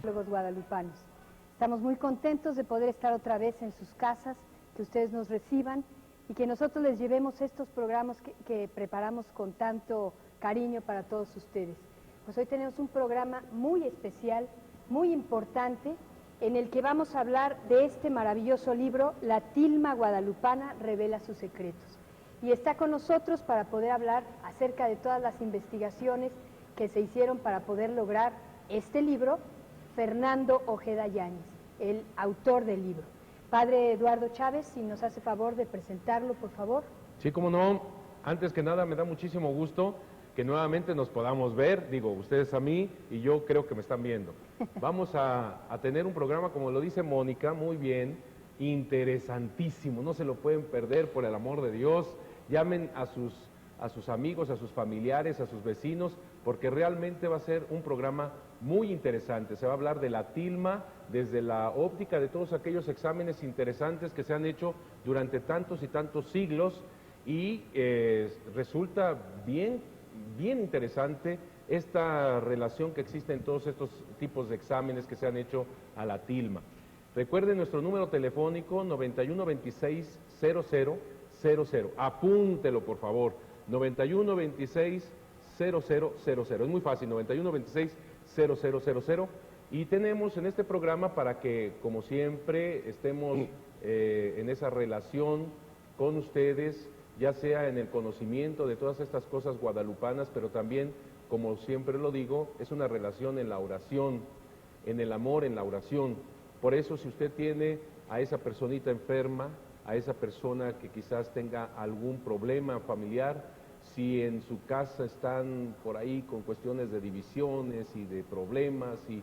Los guadalupanos. Estamos muy contentos de poder estar otra vez en sus casas, que ustedes nos reciban y que nosotros les llevemos estos programas que preparamos con tanto cariño para todos ustedes. Pues hoy tenemos un programa muy especial, muy importante, en el que vamos a hablar de este maravilloso libro, La tilma guadalupana revela sus secretos. Y está con nosotros para poder hablar acerca de todas las investigaciones que se hicieron para poder lograr este libro, Fernando Ojeda Yáñez, el autor del libro. Padre Eduardo Chávez, si nos hace favor de presentarlo, por favor. Sí, cómo no. Antes que nada, me da muchísimo gusto que nuevamente nos podamos ver, digo, ustedes a mí y yo creo que me están viendo. Vamos a tener un programa, como lo dice Mónica, muy bien, interesantísimo, no se lo pueden perder, por el amor de Dios. Llamen a sus amigos, a sus familiares, a sus vecinos, porque realmente va a ser un programa muy interesante. Se va a hablar de la tilma desde la óptica de todos aquellos exámenes interesantes que se han hecho durante tantos y tantos siglos y resulta bien interesante esta relación que existe en todos estos tipos de exámenes que se han hecho a la tilma. Recuerden nuestro número telefónico 91 26 00 00. Apúntelo, por favor. 91 26 0000. Es muy fácil, 91 26 0000. Y tenemos en este programa para que, como siempre, estemos en esa relación con ustedes, ya sea en el conocimiento de todas estas cosas guadalupanas, pero también, como siempre lo digo, es una relación en la oración, en el amor, en la oración. Por eso, si usted tiene a esa personita enferma, a esa persona que quizás tenga algún problema familiar, si en su casa están por ahí con cuestiones de divisiones y de problemas y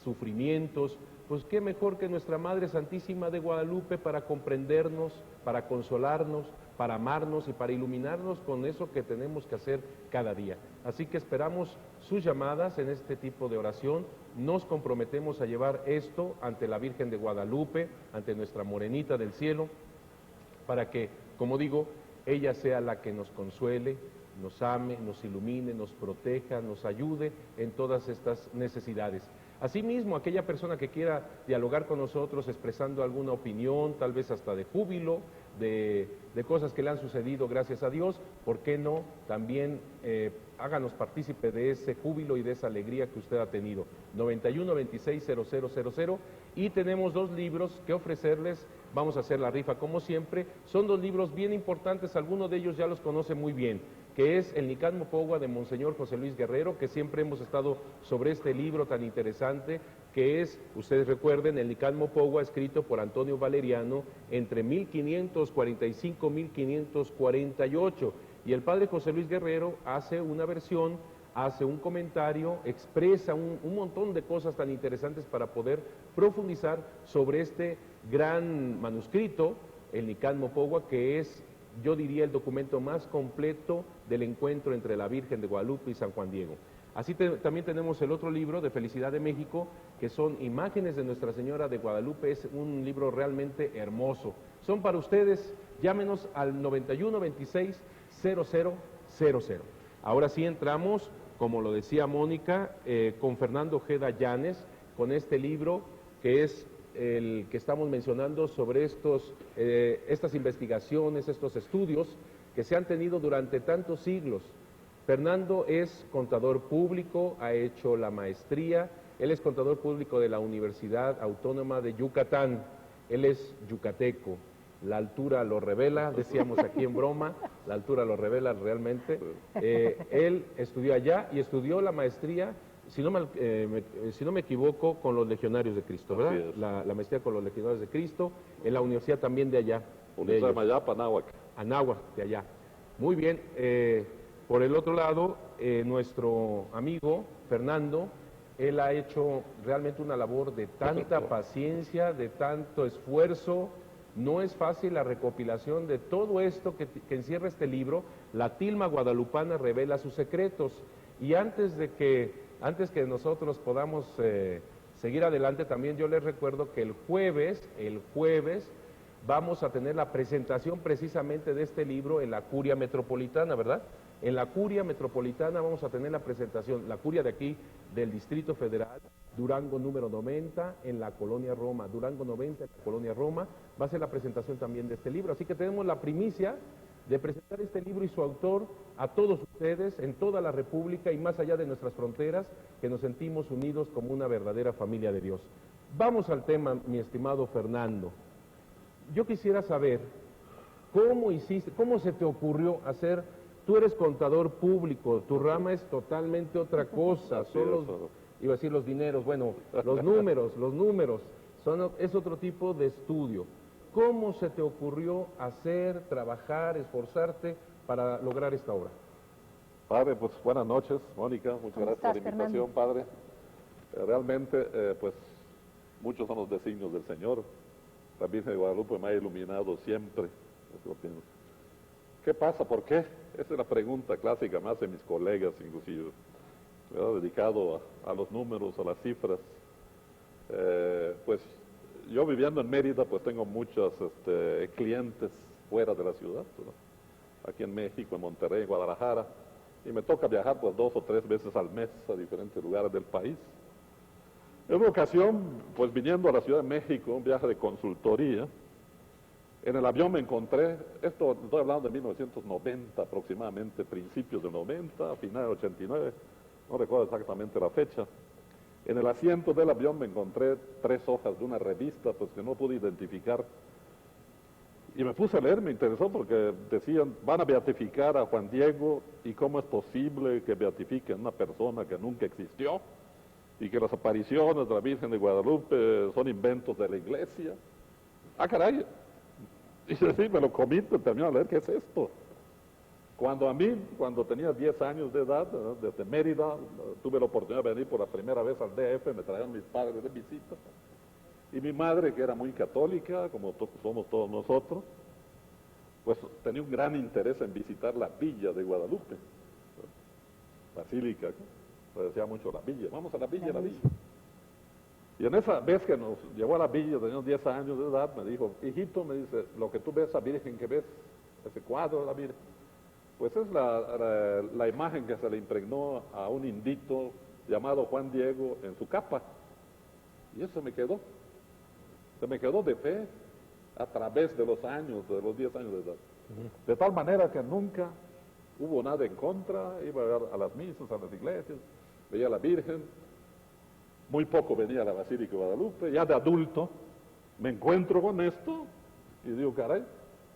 sufrimientos, pues qué mejor que nuestra Madre Santísima de Guadalupe para comprendernos, para consolarnos, para amarnos y para iluminarnos con eso que tenemos que hacer cada día. Así que esperamos sus llamadas en este tipo de oración. Nos comprometemos a llevar esto ante la Virgen de Guadalupe, ante nuestra Morenita del Cielo, para que, como digo, ella sea la que nos consuele, nos ame, nos ilumine, nos proteja, nos ayude en todas estas necesidades. Asimismo, aquella persona que quiera dialogar con nosotros expresando alguna opinión, tal vez hasta de júbilo, de cosas que le han sucedido gracias a Dios, ¿por qué no? También háganos partícipe de ese júbilo y de esa alegría que usted ha tenido. 91 26 0000. Y tenemos dos libros que ofrecerles. Vamos a hacer la rifa como siempre. Son dos libros bien importantes, algunos de ellos ya los conoce muy bien, que es el Nicán Mopogua de Monseñor José Luis Guerrero, que siempre hemos estado sobre este libro tan interesante, que es, ustedes recuerden, el Nicán Mopogua, escrito por Antonio Valeriano entre 1545 y 1548. Y el padre José Luis Guerrero hace una versión, hace un comentario, expresa un montón de cosas tan interesantes para poder profundizar sobre este gran manuscrito, el Nicán Mopogua, que es, yo diría, el documento más completo del encuentro entre la Virgen de Guadalupe y San Juan Diego. Así también tenemos el otro libro de Felicidad de México, que son imágenes de Nuestra Señora de Guadalupe. Es un libro realmente hermoso. Son para ustedes, llámenos al 91 26 0000. Ahora sí entramos, como lo decía Mónica, con Fernando Ojeda Yáñez, con este libro que es el que estamos mencionando sobre estas investigaciones, estos estudios que se han tenido durante tantos siglos. Fernando es contador público, ha hecho la maestría, él es contador público de la Universidad Autónoma de Yucatán, él es yucateco. La altura lo revela, decíamos aquí en broma, la altura lo revela realmente. Él estudió allá y estudió la maestría, si no me equivoco, con los Legionarios de Cristo, ¿verdad? La maestría con los Legionarios de Cristo, en la universidad también de allá. Universidad de Mayapa, Anáhuac. Anáhuac, de allá. Muy bien. Por el otro lado, nuestro amigo Fernando, él ha hecho realmente una labor de tanta paciencia, de tanto esfuerzo. No es fácil la recopilación de todo esto que encierra este libro. La tilma guadalupana revela sus secretos. Y antes que nosotros podamos seguir adelante, también yo les recuerdo que el jueves vamos a tener la presentación precisamente de este libro en la Curia Metropolitana, ¿verdad? En la Curia Metropolitana vamos a tener la presentación, la Curia de aquí del Distrito Federal. Durango número 90 en la Colonia Roma, Durango 90 en la Colonia Roma, va a ser la presentación también de este libro, así que tenemos la primicia de presentar este libro y su autor a todos ustedes en toda la República y más allá de nuestras fronteras, que nos sentimos unidos como una verdadera familia de Dios. Vamos al tema, mi estimado Fernando. Yo quisiera saber, ¿cómo hiciste, cómo se te ocurrió hacer? Tú eres contador público, tu rama es totalmente otra cosa, son los, iba a decir los dineros, bueno, los números, es otro tipo de estudio. ¿Cómo se te ocurrió hacer, trabajar, esforzarte para lograr esta obra? Padre, pues buenas noches, Mónica, muchas gracias por la invitación, Padre. Realmente, pues muchos son los designios del Señor. La Virgen de Guadalupe me ha iluminado siempre. Eso pienso. ¿Qué pasa? ¿Por qué? Esa es la pregunta clásica más de mis colegas, inclusive. Me he dedicado a los números, a las cifras. Pues yo viviendo en Mérida, pues tengo muchos clientes fuera de la ciudad, ¿no? Aquí en México, en Monterrey, en Guadalajara, y me toca viajar pues 2 o 3 veces al mes a diferentes lugares del país. En una ocasión, pues viniendo a la Ciudad de México, un viaje de consultoría, en el avión me encontré, esto estoy hablando de 1990 aproximadamente, principios del 90, finales del 89, no recuerdo exactamente la fecha. En el asiento del avión me encontré 3 hojas de una revista, pues que no pude identificar. Y me puse a leer, me interesó porque decían, van a beatificar a Juan Diego, y cómo es posible que beatifiquen a una persona que nunca existió, y que las apariciones de la Virgen de Guadalupe son inventos de la iglesia. Ah, caray. Y sí, me lo comí, terminé de leer, ¿qué es esto? Cuando tenía 10 años de edad, desde Mérida, tuve la oportunidad de venir por la primera vez al DF, me trajeron mis padres de visita, y mi madre, que era muy católica, como somos todos nosotros, pues tenía un gran interés en visitar la villa de Guadalupe, basílica, le decía mucho la villa, vamos a la villa, la villa. Y en esa vez que nos llevó a la villa, teníamos 10 años de edad, me dijo, hijito, me dice, lo que tú ves, la Virgen que ves, ese cuadro de la Virgen, pues es la imagen que se le impregnó a un indito llamado Juan Diego en su capa. Y eso se me quedó de fe a través de los años, de los 10 años de edad. De tal manera que nunca hubo nada en contra, iba a las misas, a las iglesias, veía a la Virgen, muy poco venía a la Basílica de Guadalupe, ya de adulto me encuentro con esto y digo, caray,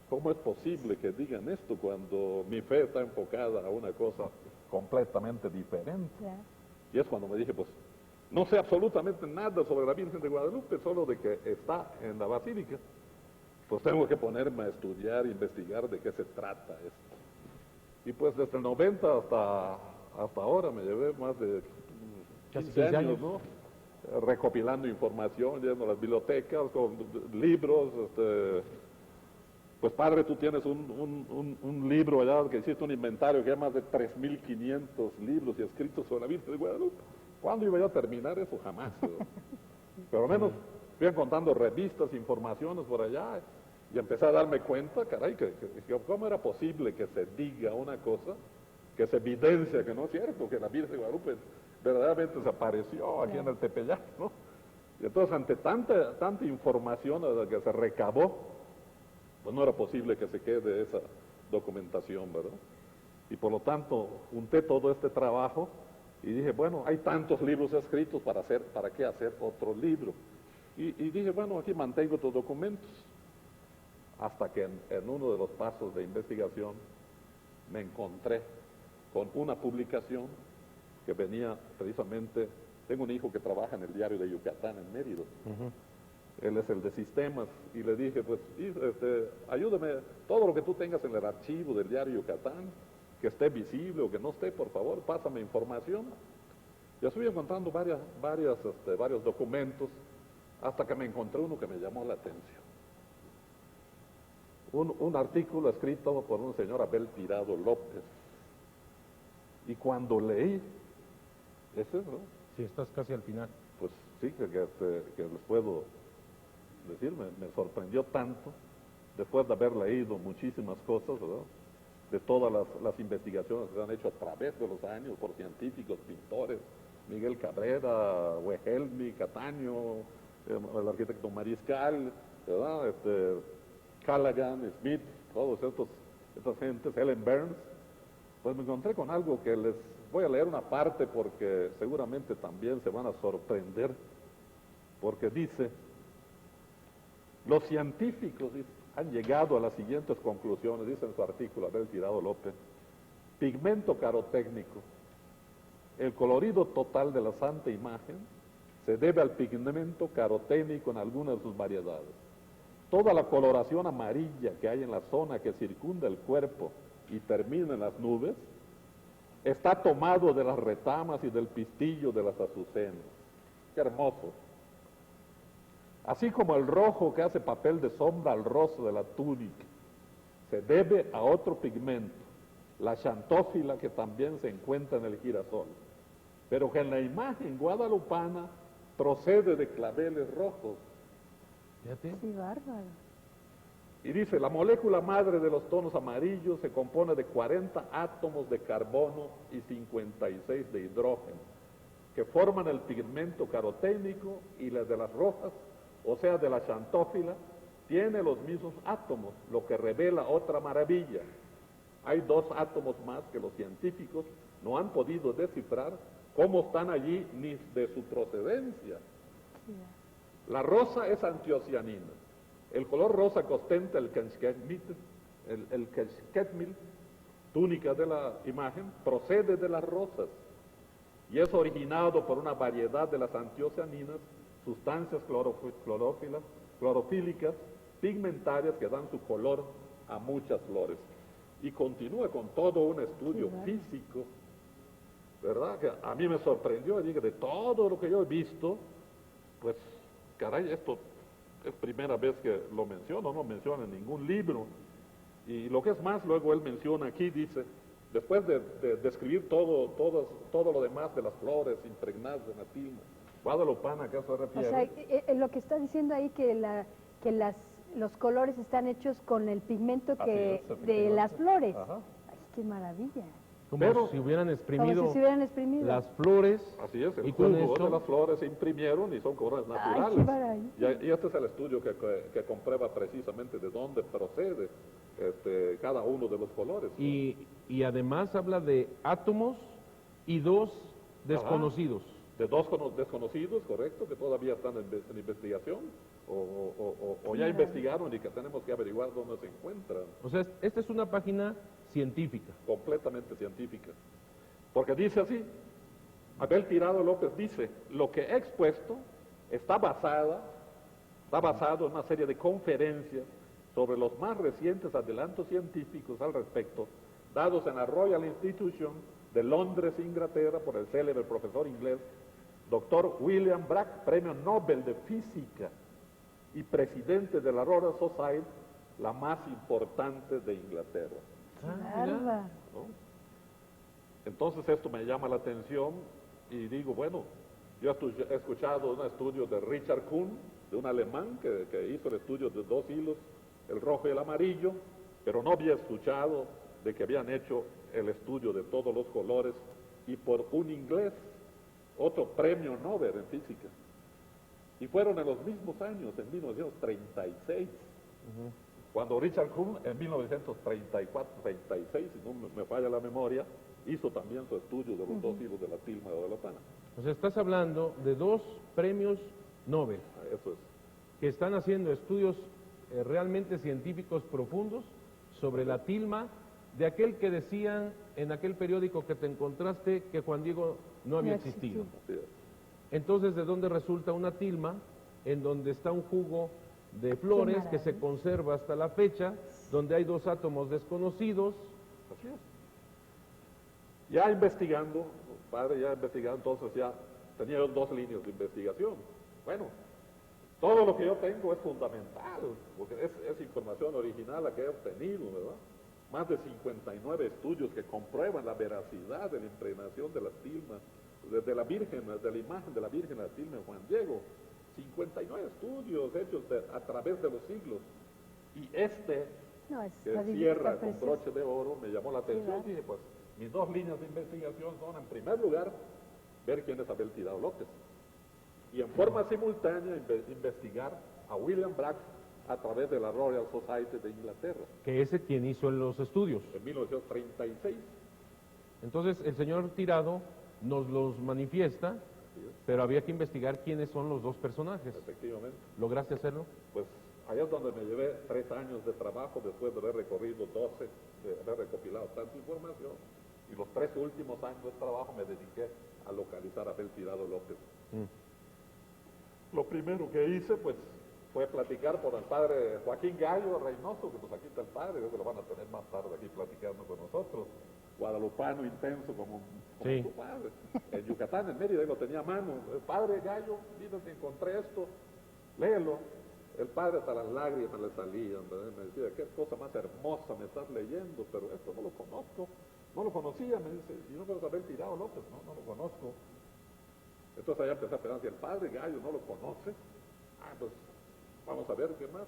¿cómo es posible que digan esto cuando mi fe está enfocada a una cosa completamente diferente? Yeah. Y es cuando me dije, pues, no sé absolutamente nada sobre la Virgen de Guadalupe, solo de que está en la Basílica. Pues tengo que ponerme a estudiar, investigar de qué se trata esto. Y pues desde el 90 hasta ahora me llevé más de 15 años, ¿no? Recopilando información, yendo a las bibliotecas, con libros, pues padre, tú tienes un libro allá que hiciste un inventario que hay más de 3.500 libros y escritos sobre la Virgen de Guadalupe. ¿Cuándo iba yo a terminar eso? Jamás. Pero al menos fui encontrando revistas, informaciones por allá, y empecé a darme cuenta, caray, que cómo era posible que se diga una cosa, que se evidencia que no es cierto, que la Virgen de Guadalupe verdaderamente se apareció aquí en el Tepeyac, ¿no? Y entonces ante tanta información que se recabó, pues no era posible que se quede esa documentación, ¿verdad? Y por lo tanto junté todo este trabajo y dije, bueno, hay tantos libros escritos, ¿para qué hacer otro libro? Y dije, bueno, aquí mantengo estos documentos. Hasta que en uno de los pasos de investigación me encontré con una publicación que venía precisamente, tengo un hijo que trabaja en el diario de Yucatán, en Mérida. Él es el de sistemas, y le dije, pues, ayúdame, todo lo que tú tengas en el archivo del diario Yucatán, que esté visible o que no esté, por favor, pásame información. Y estuve encontrando varios documentos, hasta que me encontré uno que me llamó la atención. Un artículo escrito por un señor Abel Tirado López. Y cuando leí, ese, ¿no? Sí, estás casi al final. Pues sí, que les puedo decir, me sorprendió tanto, después de haber leído muchísimas cosas, ¿verdad? De todas las investigaciones que se han hecho a través de los años por científicos, pintores, Miguel Cabrera, Wehelmi, Cataño, el arquitecto Mariscal, ¿verdad? Callaghan, Smith, todos estas gentes, Ellen Burns. Pues me encontré con algo que les voy a leer una parte porque seguramente también se van a sorprender, porque dice: los científicos han llegado a las siguientes conclusiones, dice en su artículo Abel Tirado López. Pigmento carotécnico. El colorido total de la santa imagen se debe al pigmento caroténico en algunas de sus variedades. Toda la coloración amarilla que hay en la zona que circunda el cuerpo y termina en las nubes está tomado de las retamas y del pistillo de las azucenas. ¡Qué hermoso! Así como el rojo que hace papel de sombra al rosa de la túnica se debe a otro pigmento, la xantófila, que también se encuentra en el girasol, pero que en la imagen guadalupana procede de claveles rojos. Fíjate. Sí, bárbaro. Y dice: la molécula madre de los tonos amarillos se compone de 40 átomos de carbono y 56 de hidrógeno, que forman el pigmento caroténico, y las de las rojas, o sea, de la xantófila, tiene los mismos átomos, lo que revela otra maravilla. Hay 2 átomos más que los científicos no han podido descifrar cómo están allí ni de su procedencia. La rosa es antiocianina. El color rosa que ostenta el kensketmil, túnica de la imagen, procede de las rosas y es originado por una variedad de las antiocianinas, sustancias clorofílicas, pigmentarias que dan su color a muchas flores. Y continúa con todo un estudio físico, ¿verdad? Que a mí me sorprendió, y dije, de todo lo que yo he visto, pues, caray, esto es primera vez que lo menciono, no menciona en ningún libro. Y lo que es más, luego él menciona aquí, dice, después de describir todo lo demás de las flores impregnadas de la tilma guadalupana, ¿a qué se refiere? O sea, lo que está diciendo ahí los colores están hechos con el pigmento de las flores. Ajá. Ay, qué maravilla. Como si hubieran exprimido, Como si se hubieran exprimido. las flores. Así es, el y con jugo esto de las flores se imprimieron y son colores naturales. qué maravilla. Y este es el estudio que comprueba precisamente de dónde procede cada uno de los colores, ¿no? Y además habla de átomos y 2 desconocidos. De 2 desconocidos, correcto, que todavía están en investigación, o ya investigaron y que tenemos que averiguar dónde se encuentran. O sea, esta es una página científica. Completamente científica. Porque dice así, Abel Tirado López dice: lo que he expuesto está basado en una serie de conferencias sobre los más recientes adelantos científicos al respecto, dados en la Royal Institution de Londres, Inglaterra, por el célebre profesor inglés, Dr. William Bragg, premio Nobel de Física y presidente de la Royal Society, la más importante de Inglaterra. Bárbaro. ¿No? Entonces esto me llama la atención y digo, bueno, yo he escuchado un estudio de Richard Kuhn, de un alemán que hizo el estudio de 2 hilos, el rojo y el amarillo, pero no había escuchado de que habían hecho el estudio de todos los colores, y por un inglés, otro premio Nobel en física. Y fueron en los mismos años, en 1936. Cuando Richard Kuhn, en 1934-36, si no me falla la memoria, hizo también su estudio de los 2 hilos de la tilma guadalupana. O sea, estás hablando de 2 premios Nobel Eso es. que están haciendo estudios realmente científicos profundos sobre la tilma de aquel que decían en aquel periódico que te encontraste que Juan Diego no había existido. Así es. Entonces, ¿de dónde resulta una tilma en donde está un jugo de flores que se conserva hasta la fecha, donde hay 2 átomos desconocidos? Así es. Ya investigando, padre, entonces ya tenía 2 líneas de investigación. Bueno, todo lo que yo tengo es fundamental, porque es información original la que he obtenido, ¿verdad? Más de 59 estudios que comprueban la veracidad de la impregnación de las tilmas, de la Virgen, de la imagen de la Virgen, la tilma de Juan Diego. 59 estudios hechos a través de los siglos. Y que cierra con broche de oro, me llamó la atención. Y dije, pues, mis 2 líneas de investigación son, en primer lugar, ver quién es Abel Tirado López. Y en forma simultánea investigar a William Bragg a través de la Royal Society de Inglaterra, Que ese quien hizo los estudios. en 1936. Entonces el señor Tirado nos los manifiesta, pero había que investigar quiénes son los dos personajes. Efectivamente. ¿Lograste hacerlo? Pues allá es donde me llevé 3 años de trabajo después de haber recorrido 12, de haber recopilado tanta información. Y los 3 últimos años de trabajo me dediqué a localizar a Abel Tirado López. Lo primero que hice, pues, fue platicar con el padre Joaquín Gallo Reynoso, que pues aquí está el padre, que lo van a tener más tarde aquí platicando con nosotros. Guadalupano intenso como Sí. su padre. En Yucatán, en Mérida, él lo tenía a mano. El padre Gallo, mira, te encontré esto, léelo. El padre hasta las lágrimas le salían, ¿verdad? Me decía, qué cosa más hermosa me estás leyendo, pero esto no lo conozco. No lo conocía, me dice, y no puedo saber Tirado López, no lo conozco. Entonces allá empecé a pensar, si el padre Gallo no lo conoce, pues vamos a ver qué más.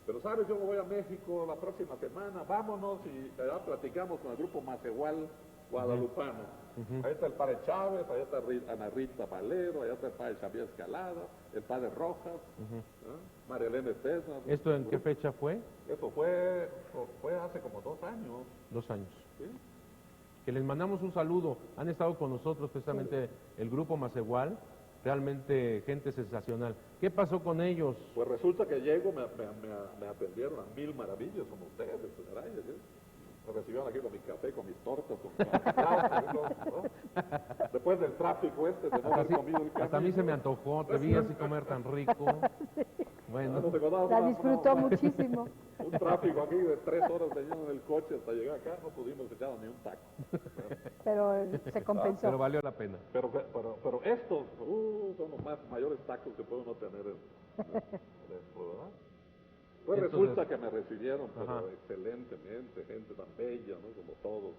Pero sabes, yo me voy a México la próxima semana, vámonos y allá platicamos con el grupo Macehual Guadalupano. Ahí está el padre Chávez, allá está Ana Rita Valero, allá está el padre Xavier Escalada, el padre Rojas, María Elena Estesa. ¿Esto en qué fecha fue? Eso fue hace como 2 años. 2 años. ¿Sí? Que les mandamos un saludo. Han estado con nosotros precisamente el grupo Macehual, realmente gente sensacional. ¿Qué pasó con ellos? Pues resulta que llego, me atendieron a 1000 maravillas como ustedes, caray, me recibieron aquí con mi café, con mis tortas, con mis aplausos, ¿no? Después del tráfico de no haber comido el café. Hasta a mí se me antojó, te vi así comer tan rico. Bueno, La disfrutó muchísimo. Un tráfico aquí de 3 horas teníamos en el coche hasta llegar acá, no pudimos echar ni un taco. Pero se compensó. pero valió la pena. Pero estos son los mayores tacos que puede uno tener después, ¿verdad? Pues Entonces, resulta que me recibieron ajá, excelentemente, gente tan bella, ¿no? Como todos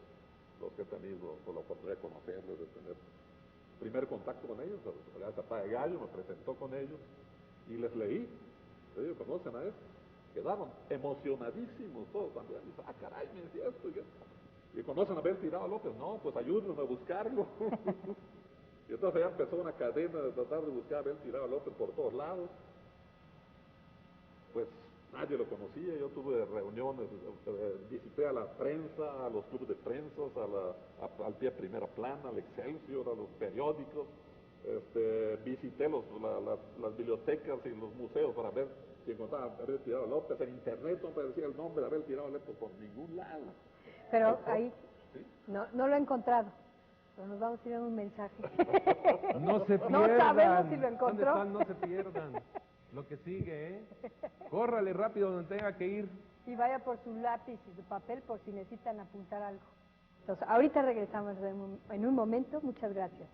los que he tenido por la oportunidad de conocerlos, de tener primer contacto con ellos. El papá de Gallo me presentó con ellos y les leí. Ellos conocen a él. Quedaron emocionadísimos todos también. Dicen, caray, me decía esto y esto. ¿Y conocen a Abel Tirado López? No, pues ayúdenme a buscarlo. Y entonces ya empezó una cadena de tratar de buscar a Abel Tirado López por todos lados. Pues nadie lo conocía, yo tuve reuniones, visité a la prensa, a los clubes de prensa, al pie Primera Plana, al Excelsior, a los periódicos, visité las bibliotecas y los museos para ver si encontraba a Abel Tirado López. En internet no aparecía el nombre de Abel Tirado López por ningún lado. Pero ahí ¿Sí? no lo he encontrado. Pero nos vamos a ir a un mensaje. No se pierdan. No sabemos si lo encontró. ¿Dónde están? No se pierdan. Lo que sigue, ¿eh? Córrale rápido donde tenga que ir. Y vaya por su lápiz y su papel por si necesitan apuntar algo. Entonces, ahorita regresamos en un momento. Muchas gracias.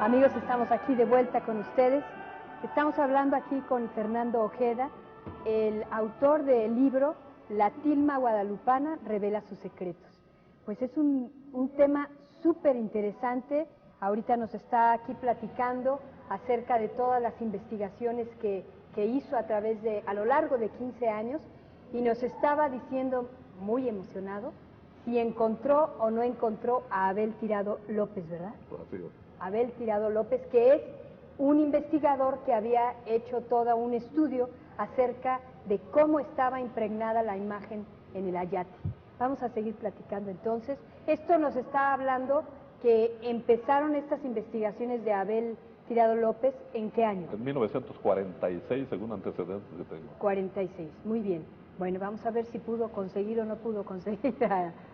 Amigos, estamos aquí de vuelta con ustedes. Estamos hablando aquí con Fernando Ojeda, el autor del libro La tilma guadalupana revela sus secretos. Pues es un tema súper interesante. Ahorita nos está aquí platicando acerca de todas las investigaciones que hizo a lo largo de 15 años, y nos estaba diciendo, muy emocionado, si encontró o no encontró a Abel Tirado López, ¿verdad? Así es. Abel Tirado López, que es un investigador que había hecho todo un estudio acerca de cómo estaba impregnada la imagen en el ayate. Vamos a seguir platicando entonces. Esto nos está hablando que empezaron estas investigaciones de Abel Tirado López, ¿en qué año? En 1946, según antecedentes que tengo. 46, muy bien. Bueno, vamos a ver si pudo conseguir o no pudo conseguir.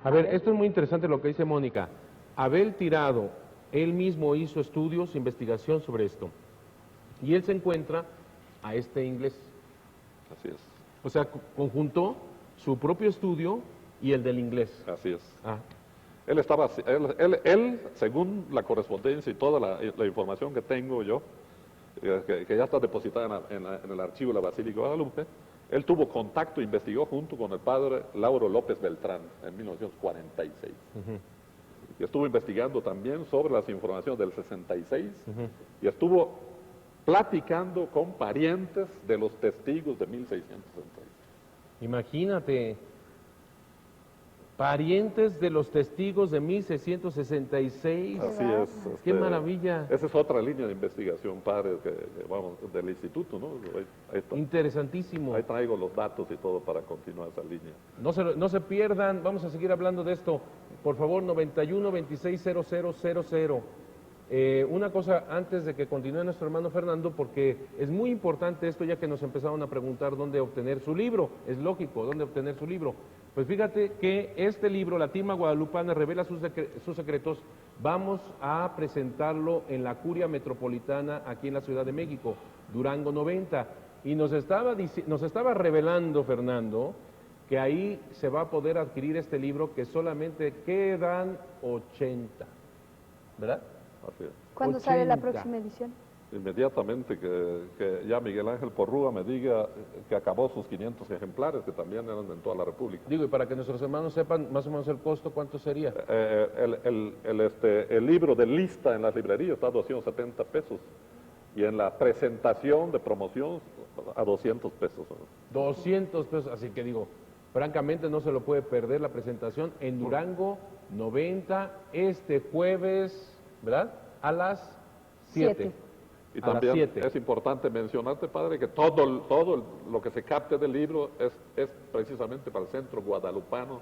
A ver, esto es muy interesante lo que dice Mónica. Abel Tirado, él mismo hizo estudios, investigación sobre esto. Y él se encuentra a este inglés. Así es. O sea, conjuntó su propio estudio y el del inglés. Así es. Ah, Él estaba, él, según la correspondencia y toda la información que tengo yo, que ya está depositada en el archivo de la Basílica de Guadalupe, él tuvo contacto e investigó junto con el padre Lauro López Beltrán en 1946. Y estuvo investigando también sobre las informaciones del 66 y estuvo platicando con parientes de los testigos de 1666. imagínate, parientes de los testigos de 1666. Así es. ¡Qué maravilla! Esa es otra línea de investigación, padre, vamos, del instituto, ¿no? Ahí está. Interesantísimo. Ahí traigo los datos y todo para continuar esa línea. No se pierdan, vamos a seguir hablando de esto. Por favor, 91 26 0000. Una cosa antes de que continúe nuestro hermano Fernando, porque es muy importante esto, ya que nos empezaron a preguntar dónde obtener su libro. Es lógico, dónde obtener su libro. Pues fíjate que este libro, La tilma guadalupana revela sus secretos, vamos a presentarlo en la Curia Metropolitana aquí en la Ciudad de México, Durango 90. Y nos estaba revelando Fernando que ahí se va a poder adquirir este libro, que solamente quedan 80, ¿verdad? Así es. ¿Cuándo sale la 80. próxima edición? Inmediatamente que ya Miguel Ángel Porrúa me diga que acabó sus 500 ejemplares, que también eran en toda la República. Digo, y para que nuestros hermanos sepan más o menos el costo, ¿cuánto sería? El libro de lista en las librerías está a 270 pesos y en la presentación de promoción a 200 pesos. 200 pesos, así que digo, francamente no se lo puede perder la presentación en Durango 90 este jueves, ¿verdad? A las 7. Y A las también 7. es importante mencionarte, padre, que todo lo que se capte del libro es precisamente para el Centro Guadalupano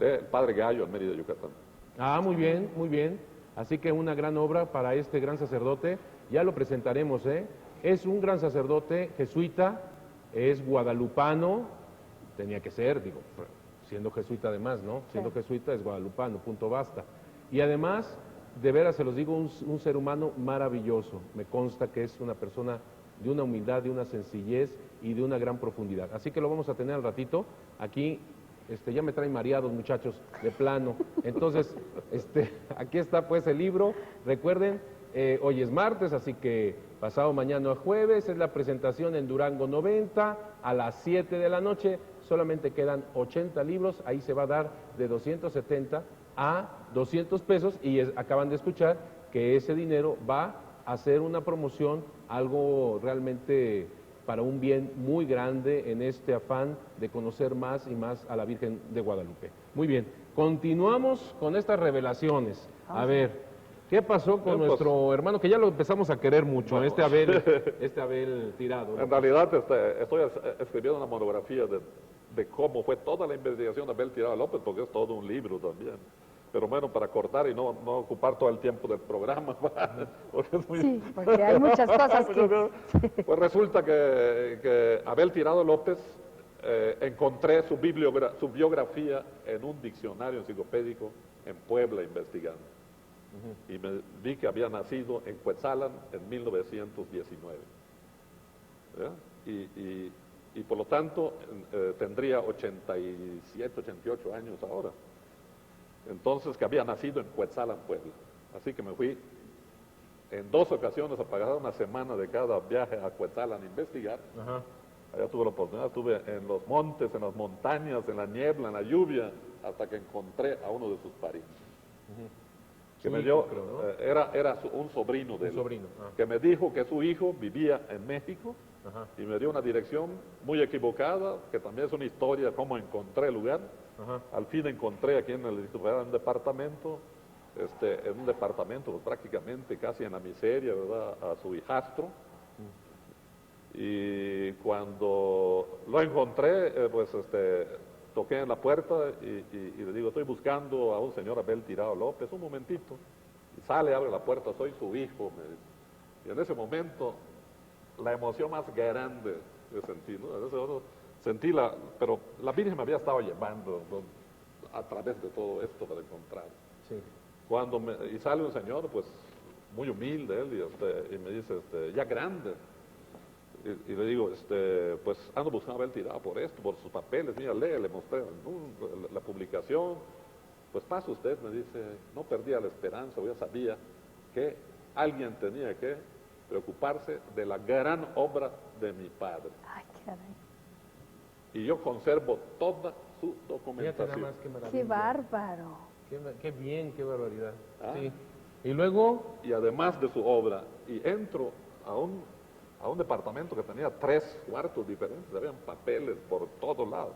del Padre Gallo en Mérida, Yucatán. Ah, muy bien, muy bien. Así que una gran obra para este gran sacerdote. Ya lo presentaremos, ¿eh? Es un gran sacerdote jesuita, es guadalupano, tenía que ser, digo, siendo jesuita además, ¿no? Siendo jesuita es guadalupano, punto basta. Y además, de veras se los digo, un ser humano maravilloso. Me consta que es una persona de una humildad, de una sencillez y de una gran profundidad. Así que lo vamos a tener al ratito. Aquí ya me traen mareados, muchachos, de plano. Entonces, aquí está pues el libro. Recuerden, hoy es martes, así que pasado mañana es jueves, es la presentación en Durango 90 a las 7 de la noche. Solamente quedan 80 libros, ahí se va a dar de 270 a 200 pesos y acaban de escuchar que ese dinero va a hacer una promoción, algo realmente para un bien muy grande en este afán de conocer más y más a la Virgen de Guadalupe. Muy bien, continuamos con estas revelaciones. A ver, ¿qué pasó con nuestro hermano, que ya lo empezamos a querer mucho, Bueno. este Abel Tirado? En realidad estoy escribiendo una monografía de cómo fue toda la investigación de Abel Tirado López, porque es todo un libro también. Pero bueno, para cortar y no ocupar todo el tiempo del programa. Porque es muy... Sí, porque hay muchas cosas que... Pues resulta que Abel Tirado López, encontré su biografía en un diccionario enciclopédico en Puebla investigando. Y me vi que había nacido en Cuetzalan en 1919. Y por lo tanto tendría 87, 88 años ahora. Entonces, que había nacido en Cuetzalan, Puebla. Así que me fui en 2 ocasiones a pagar una semana de cada viaje a Cuetzalan a investigar. Ajá. Allá tuve la oportunidad, estuve en los montes, en las montañas, en la niebla, en la lluvia, hasta que encontré a uno de sus parientes. Que Su me hijo, dio, creo, ¿no? era un sobrino de él, sobrino, que me dijo que su hijo vivía en México Ajá. y me dio una dirección muy equivocada, que también es una historia de cómo encontré el lugar. Ajá. Al fin encontré aquí en el Distrito Federal un departamento, pues, prácticamente casi en la miseria, ¿verdad?, a su hijastro. Y cuando lo encontré, toqué en la puerta y le digo, estoy buscando a un señor Abel Tirado López, un momentito. Y sale, abre la puerta, soy su hijo, me dice. Y en ese momento, la emoción más grande que sentí, ¿no? En ese momento sentí pero la Virgen me había estado llevando, ¿no?, a través de todo esto para encontrar. Sí. Y sale un señor, pues, muy humilde él, y me dice, ya grande. Y le digo, pues ando buscando a Abel Tirado por esto, por sus papeles, mira, lee, le mostré la publicación. Pues pasa usted, me dice, no perdía la esperanza, yo ya sabía que alguien tenía que preocuparse de la gran obra de mi padre. Ay, caray. Y yo conservo toda su Fíjate nada documentación. más, qué maravilla. Qué bárbaro. Qué bien, qué barbaridad. Ah. Sí. Y luego, Y además de su obra, y entro a un departamento que tenía 3 cuartos diferentes, habían papeles por todos lados,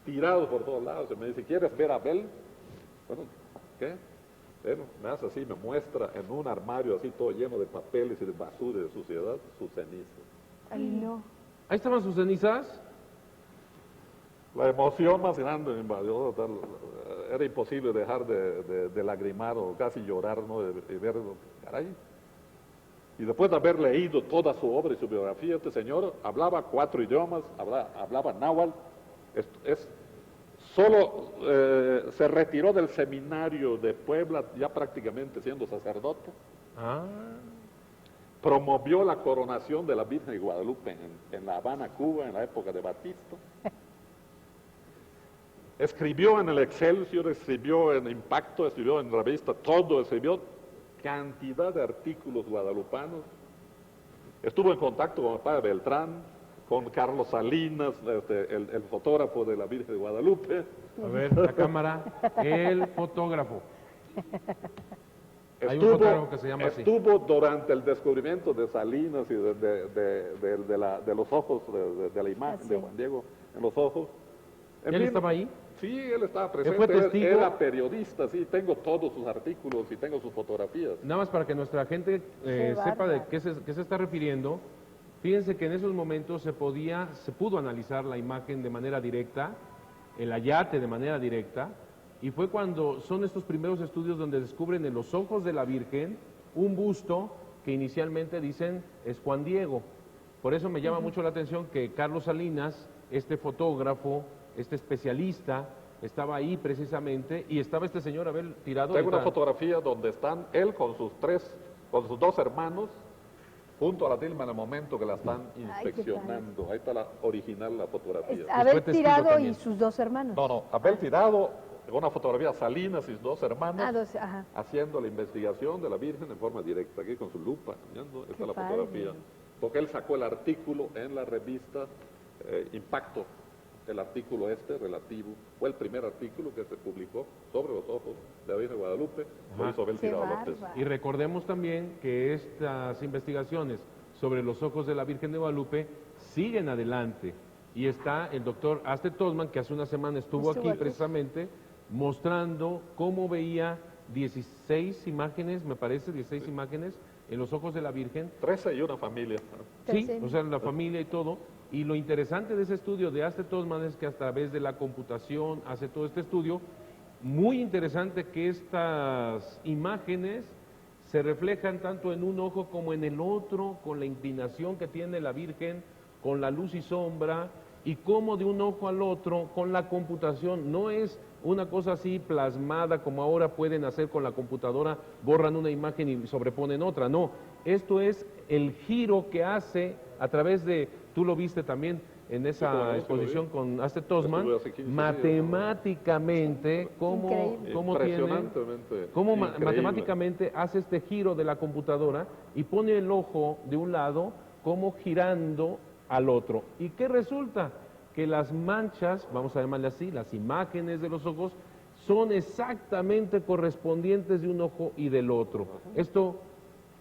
tirados por todos lados, y me dice, ¿quieres ver a Abel? Bueno, ¿qué? Bueno, me hace así, me muestra en un armario así todo lleno de papeles y de basura y de suciedad, sus cenizas. Ay, no. ahí estaban sus cenizas. La emoción más grande me invadió, era imposible dejar de lagrimar o casi llorar, ¿no?, de ver, caray. Y después de haber leído toda su obra y su biografía, este señor hablaba 4 idiomas, hablaba náhuatl, solo se retiró del seminario de Puebla, ya prácticamente siendo sacerdote, Ah, promovió la coronación de la Virgen de Guadalupe en La Habana, Cuba, en la época de Batista. Escribió en el Excelsior, escribió en Impacto, escribió en Revista, todo, escribió cantidad de artículos guadalupanos. Estuvo en contacto con el padre Beltrán, con Carlos Salinas, el fotógrafo de la Virgen de Guadalupe. a ver, la cámara, el fotógrafo. Hay un fotógrafo que se llama así. Estuvo durante el descubrimiento de Salinas y de los ojos, de la imagen de Juan Diego en los ojos. ¿Él estaba ahí? Sí, él estaba presente. fue testigo? Era periodista, sí, tengo todos sus artículos y tengo sus fotografías. Nada más para que nuestra gente sepa de qué se está refiriendo. Fíjense que en esos momentos se pudo analizar la imagen de manera directa, el ayate de manera directa, y fue cuando son estos primeros estudios donde descubren en los ojos de la Virgen un busto que inicialmente dicen es Juan Diego. Por eso me llama mucho la atención que Carlos Salinas, este fotógrafo, este especialista, estaba ahí precisamente, y estaba este señor Abel Tirado. Tengo una fotografía donde están él con sus 2 hermanos, junto a la tilma en el momento que la están inspeccionando. Ahí está la original, la fotografía. Abel testigo Tirado también. y sus 2 hermanos. No, Abel Tirado, con una fotografía Salinas y sus 2 hermanos, Ajá. haciendo la investigación de la Virgen en forma directa, aquí con su lupa, mirando, esta es la padre. fotografía. Porque él sacó el artículo en la revista Impacto, el artículo relativo, fue el primer artículo que se publicó sobre los ojos de la Virgen de Guadalupe, lo hizo Abel Qué Tirado López. bárbaro. Y recordemos también que estas investigaciones sobre los ojos de la Virgen de Guadalupe siguen adelante. Y está el doctor Aste Tosman, que hace una semana estuvo aquí precisamente, mostrando cómo veía 16 imágenes, me parece, 16 imágenes en los ojos de la Virgen. 13 y una familia. Sí, o sea, la familia y todo. Y lo interesante de ese estudio de Aste Tosman es que a través de la computación hace todo este estudio. Muy interesante que estas imágenes se reflejan tanto en un ojo como en el otro, con la inclinación que tiene la Virgen, con la luz y sombra, y cómo de un ojo al otro, con la computación, no es una cosa así plasmada como ahora pueden hacer con la computadora, borran una imagen y sobreponen otra, no, esto es el giro que hace a través de, tú lo viste también, en esa cómo no, sí lo exposición vi. con Aste Tosman, Estuve hace 15 días, ¿no? matemáticamente cómo tiene, Impresionantemente cómo increíble. matemáticamente hace este giro de la computadora y pone el ojo de un lado como girando al otro. ¿Y qué resulta? Que las manchas, vamos a llamarle así, las imágenes de los ojos, son exactamente correspondientes de un ojo y del otro. Esto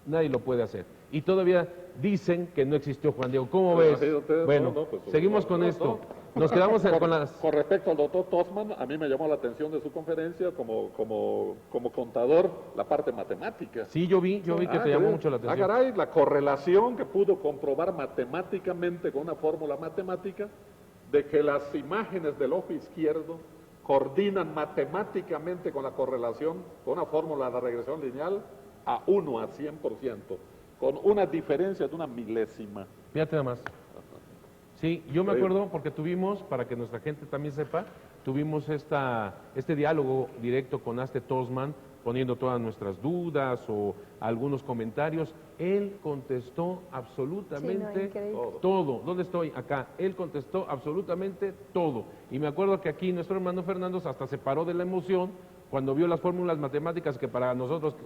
nadie lo puede hacer. Y todavía dicen que no existió Juan Diego. ¿Cómo ves? Bueno, pues, seguimos con esto. Nos quedamos con las... Con respecto al doctor Tosman, a mí me llamó la atención de su conferencia como contador, la parte matemática. Sí, yo vi que te llamó mucho la atención. Caray, la correlación que pudo comprobar matemáticamente con una fórmula matemática de que las imágenes del ojo izquierdo coordinan matemáticamente con la correlación, con una fórmula de la regresión lineal a 1 a 100%, con una diferencia de una milésima. Fíjate nada más. Sí, yo me acuerdo porque tuvimos, para que nuestra gente también sepa, tuvimos este diálogo directo con Aste Tosman, poniendo todas nuestras dudas o algunos comentarios. Él contestó absolutamente todo. ¿Dónde estoy? Acá. Él contestó absolutamente todo. Y me acuerdo que aquí nuestro hermano Fernando hasta se paró de la emoción cuando vio las fórmulas matemáticas que para nosotros,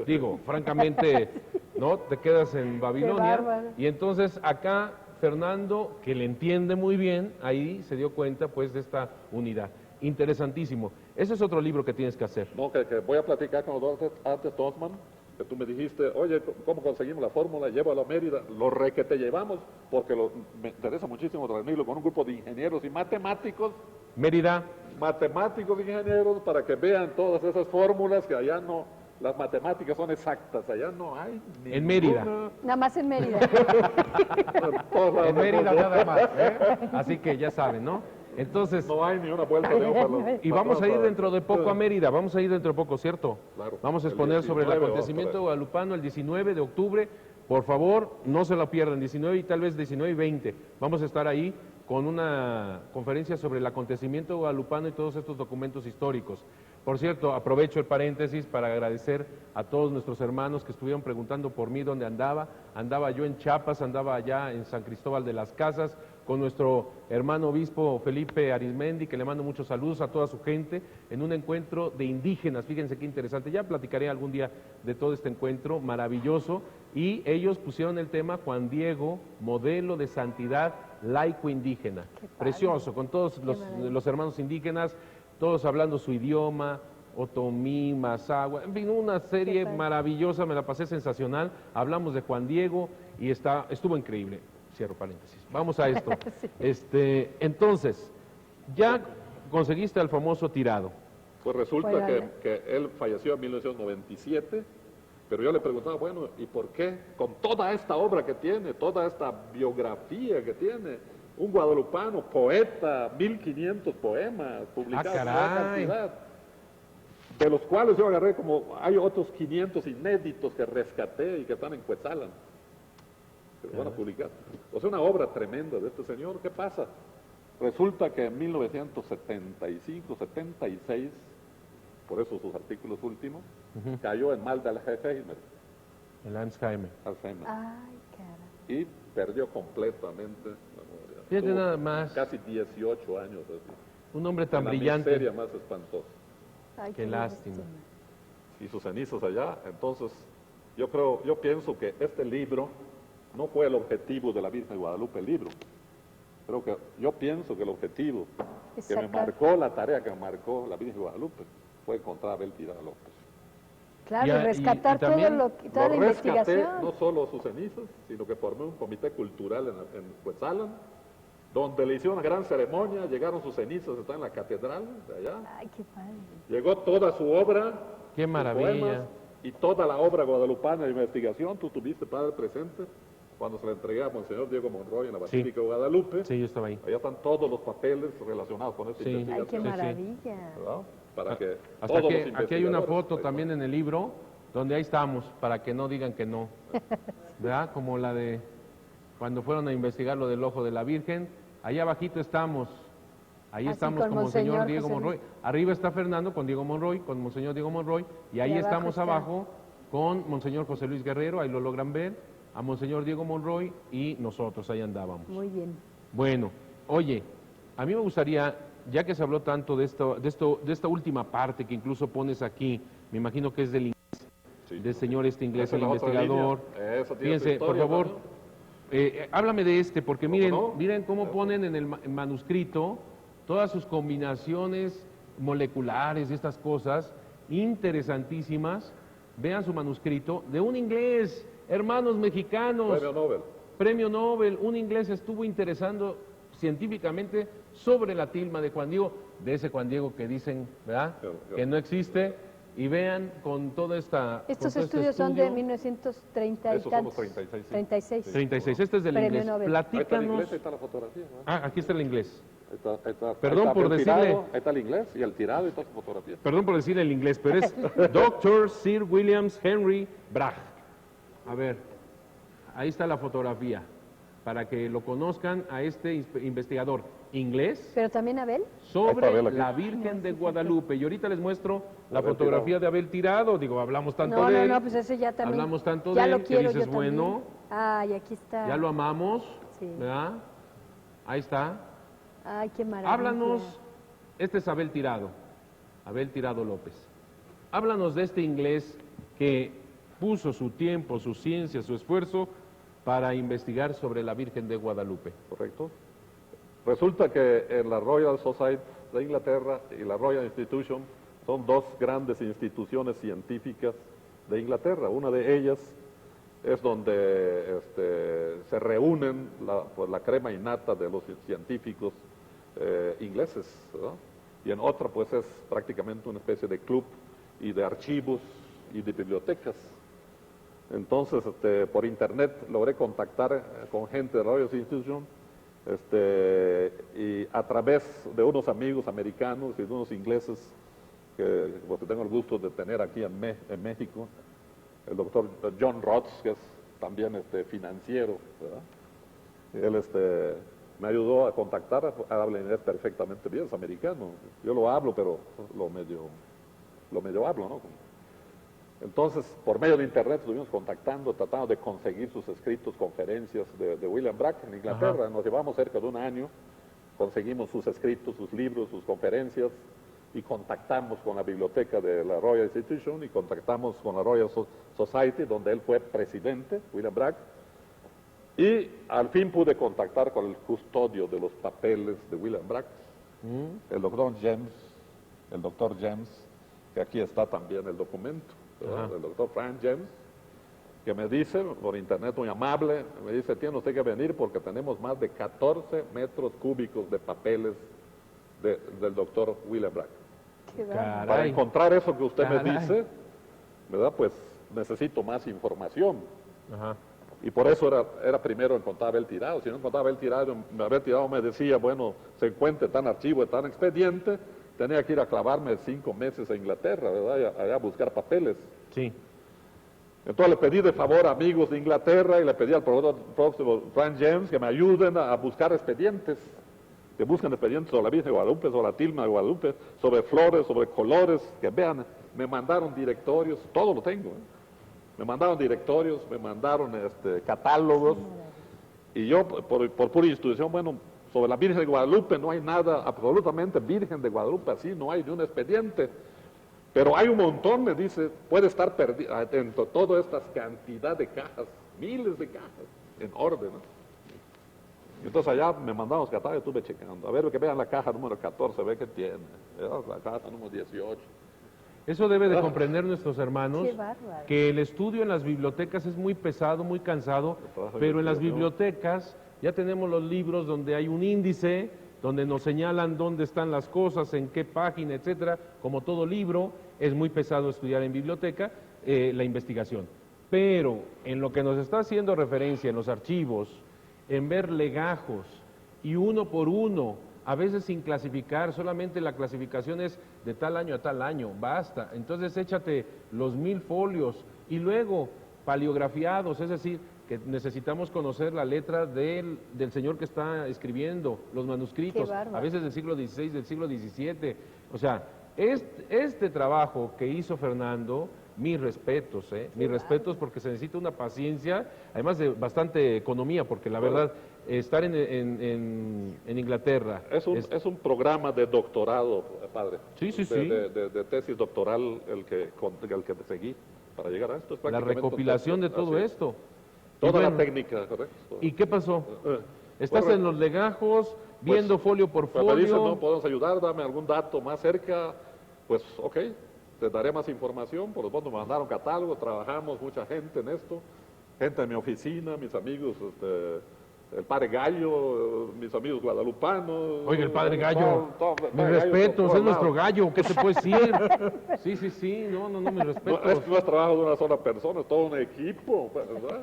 digo, francamente, ¿no? Te quedas en Babilonia. Y entonces acá Fernando, que le entiende muy bien, ahí se dio cuenta pues de esta unidad. Interesantísimo. Ese es otro libro que tienes que hacer. No, que voy a platicar con el doctor Aste Tosman, que tú me dijiste, oye, ¿cómo conseguimos la fórmula? Llévalo a Mérida. Lo que te llevamos, porque me interesa muchísimo reunirlo con un grupo de ingenieros y matemáticos. Mérida. Matemáticos e ingenieros para que vean todas esas fórmulas que allá no, las matemáticas son exactas, allá no hay ninguna. En Mérida. Nada más en Mérida. En Mérida nada más, ¿eh? Así que ya saben, ¿no? Entonces, no hay ni una vuelta de hoja. Y vamos a ir dentro de poco a Mérida, vamos a ir dentro de poco, ¿cierto? Claro. Vamos a exponer sobre el acontecimiento guadalupano el 19 de octubre. Por favor, no se lo pierdan, 19 y tal vez 19 y 20. Vamos a estar ahí con una conferencia sobre el acontecimiento guadalupano y todos estos documentos históricos. Por cierto, aprovecho el paréntesis para agradecer a todos nuestros hermanos que estuvieron preguntando por mí dónde andaba. Andaba yo en Chiapas, andaba allá en San Cristóbal de las Casas, con nuestro hermano obispo Felipe Arizmendi, que le mando muchos saludos a toda su gente, en un encuentro de indígenas. Fíjense qué interesante. Ya platicaré algún día de todo este encuentro maravilloso. Y ellos pusieron el tema Juan Diego, modelo de santidad laico indígena. Precioso, con todos los hermanos indígenas, todos hablando su idioma, otomí, mazahua, en fin, una serie maravillosa, me la pasé sensacional. Hablamos de Juan Diego y estuvo increíble. Cierro paréntesis. Vamos a esto. Sí. Entonces, ya conseguiste al famoso tirado. Pues resulta que él falleció en 1997, pero yo le preguntaba, bueno, ¿y por qué? Con toda esta obra que tiene, toda esta biografía que tiene, un guadalupano, poeta, 1500 poemas publicados, una cantidad, de los cuales yo agarré hay otros 500 inéditos que rescaté y que están en Cuetzalan, que los van a publicar. O sea, una obra tremenda de este señor. ¿Qué pasa? Resulta que en 1975, 76, por eso sus artículos últimos, cayó en mal de Alzheimer. El Alzheimer. Ay, cara. Y perdió completamente la memoria. Fíjate nada más. Casi 18 años así. Un hombre tan la brillante. miseria más espantosa. Ay, qué lástima. Y sus cenizas allá. Entonces, yo pienso que este libro no fue el objetivo de la Virgen de Guadalupe, el libro. Yo pienso que el objetivo que me marcó, la tarea que me marcó la Virgen de Guadalupe, fue encontrar a Abel Tirado López. Claro, y rescatar toda la investigación. No solo sus cenizas, sino que formé un comité cultural en Cuetzalan, donde le hicieron una gran ceremonia, llegaron sus cenizas, están en la catedral de allá. Ay, qué padre. Llegó toda su obra, qué maravilla, poemas, y toda la obra guadalupana de investigación. Tú tuviste, padre, presente cuando se le entregué a Monseñor Diego Monroy en la Basílica de Guadalupe. Sí, yo estaba ahí. Allá están todos los papeles relacionados con esta investigación. Ay, qué maravilla. ¿Verdad? Para que hasta que aquí hay una foto también en el libro donde ahí estamos, para que no digan que no, ¿verdad? Como la de cuando fueron a investigar lo del ojo de la Virgen. Allá abajito estamos, ahí estamos con Monseñor Diego Monroy. Arriba está Fernando con Diego Monroy, con Monseñor Diego Monroy, y ahí estamos abajo con Monseñor José Luis Guerrero, ahí lo logran ver, a Monseñor Diego Monroy y nosotros, ahí andábamos. Muy bien. Bueno, Oye, a mí me gustaría, ya que se habló tanto de esta última parte que incluso pones aquí, me imagino que es del inglés, Sí. del señor inglés, Esa el es la otra investigador. línea. Esa tiene su Fíjense, por historia, favor, ¿no? háblame de este, porque ¿Cómo miren, no? miren cómo ponen en el manuscrito todas sus combinaciones moleculares y estas cosas interesantísimas. Vean su manuscrito de un inglés, hermanos mexicanos. Premio Nobel. Premio Nobel, un inglés estuvo interesando científicamente sobre la tilma de Juan Diego, de ese Juan Diego que dicen, ¿verdad?, Claro. que no existe, y vean con toda esta... Estos con todo este estudios son de estudio. 1930 y Esos son los tantos. 36, sí. 36. Sí. 36, este es del Premio inglés. Nobel. Ahí está el Platícanos... inglés, ahí está la fotografía, ¿no? Ah, aquí está el inglés. Ahí está Perdón por el decirle- tirado, ahí está el inglés y el tirado y toda su fotografía. Perdón por decir el inglés, pero es Dr. Sir Williams Henry Bragg. A ver, ahí está la fotografía, para que lo conozcan a este investigador inglés Pero también Abel. sobre Ahí está Abel aquí. la Virgen de Guadalupe. Y ahorita les muestro la Abel fotografía Tirado. de Abel Tirado. Digo, hablamos tanto No, de no, él. no, pues ese ya también. Hablamos tanto ya de lo él que quiero dices, yo bueno, también. Ah, y aquí está. ya lo amamos, Sí. ¿verdad? Ahí está. Ay, qué maravilla. Háblanos, este es Abel Tirado López. Háblanos de este inglés que puso su tiempo, su ciencia, su esfuerzo para investigar sobre la Virgen de Guadalupe. Correcto. Resulta que en la Royal Society de Inglaterra y la Royal Institution son dos grandes instituciones científicas de Inglaterra. Una de ellas es donde se reúnen la crema innata de los científicos ingleses, ¿verdad? Y en otra pues es prácticamente una especie de club y de archivos y de bibliotecas. Entonces, por internet logré contactar con gente de la Royal Institution y a través de unos amigos americanos y de unos ingleses porque tengo el gusto de tener aquí en México, el doctor John Rhodes, que es también financiero, ¿verdad? Él me ayudó a contactar, habla inglés perfectamente bien, es americano. Yo lo hablo, pero lo medio hablo, ¿no? Entonces, por medio de internet estuvimos contactando, tratando de conseguir sus escritos, conferencias de William Bragg en Inglaterra. Ajá. Nos llevamos cerca de un año, conseguimos sus escritos, sus libros, sus conferencias, y contactamos con la biblioteca de la Royal Institution y contactamos con la Royal Society, donde él fue presidente, William Bragg, y al fin pude contactar con el custodio de los papeles de William Bragg, el doctor James, que aquí está también el documento, ¿verdad? El doctor Frank James, que me dice, por internet muy amable, me dice, tiene usted que venir porque tenemos más de 14 metros cúbicos de papeles del doctor William Bragg. Qué bárbaro. Caray. Para encontrar eso que usted me Caray. dice, ¿verdad? Pues necesito más información. Ajá. Y por eso era primero encontrar Abel Tirado. Si no encontraba Abel Tirado me decía, bueno, se encuentra tan archivo, tan expediente, tenía que ir a clavarme 5 meses a Inglaterra, ¿verdad? Allá a buscar papeles. Sí. Entonces le pedí de favor a amigos de Inglaterra y le pedí al profesor Frank James que me ayuden a buscar expedientes, que busquen expedientes sobre la Virgen de Guadalupe, sobre la tilma de Guadalupe, sobre flores, sobre colores, que vean. Me mandaron directorios, todo lo tengo. Me mandaron directorios, me mandaron catálogos, y yo por pura institución, bueno, sobre la Virgen de Guadalupe no hay nada, absolutamente Virgen de Guadalupe, así no hay ni un expediente. Pero hay un montón, me dice, puede estar perdida dentro de toda esta cantidad de cajas, miles de cajas, en orden, ¿no? Entonces allá me mandaron los catálogos, estuve checando. A ver, que vean la caja número 14, ve que tiene. La caja número 18. Eso debe de comprender nuestros hermanos, Qué bárbaro. que el estudio en las bibliotecas es muy pesado, muy cansado, trabajo de pero en las investigación. bibliotecas ya tenemos los libros donde hay un índice, donde nos señalan dónde están las cosas, en qué página, etcétera. Como todo libro, es muy pesado estudiar en biblioteca la investigación. Pero en lo que nos está haciendo referencia en los archivos, en ver legajos y uno por uno, a veces sin clasificar, solamente la clasificación es de tal año a tal año, basta. Entonces échate los 1000 folios y luego paleografiados, es decir, que necesitamos conocer la letra del señor que está escribiendo, los manuscritos, Qué bárbaro. a veces del siglo XVI, del siglo XVII. O sea, este trabajo que hizo Fernando, mis respetos, mis respetos, porque se necesita una paciencia, además de bastante economía, porque la verdad, estar en Inglaterra. Es un programa de doctorado, padre. Sí, sí, de, sí. de tesis doctoral el que seguí para llegar a esto. Es La prácticamente un recopilación de texto, todo así es. esto. Toda Y la bueno, técnica, correcto. ¿y qué pasó? Estás Bueno, en los legajos, viendo folio por pues me dicen, no folio. podemos ayudar, dame algún dato más cerca. Pues, ok, te daré más información. Por lo pronto me mandaron catálogo, trabajamos mucha gente en esto. Gente de mi oficina, mis amigos, el padre Gallo, mis amigos guadalupanos. Oiga, el padre Gallo, el mis padre Gallo por respetos, todos es nuestro lados. gallo, ¿qué te puedo decir? Sí, sí, sí, no, mis No, respetos. es que no es trabajo de una sola persona, es todo un equipo, ¿verdad?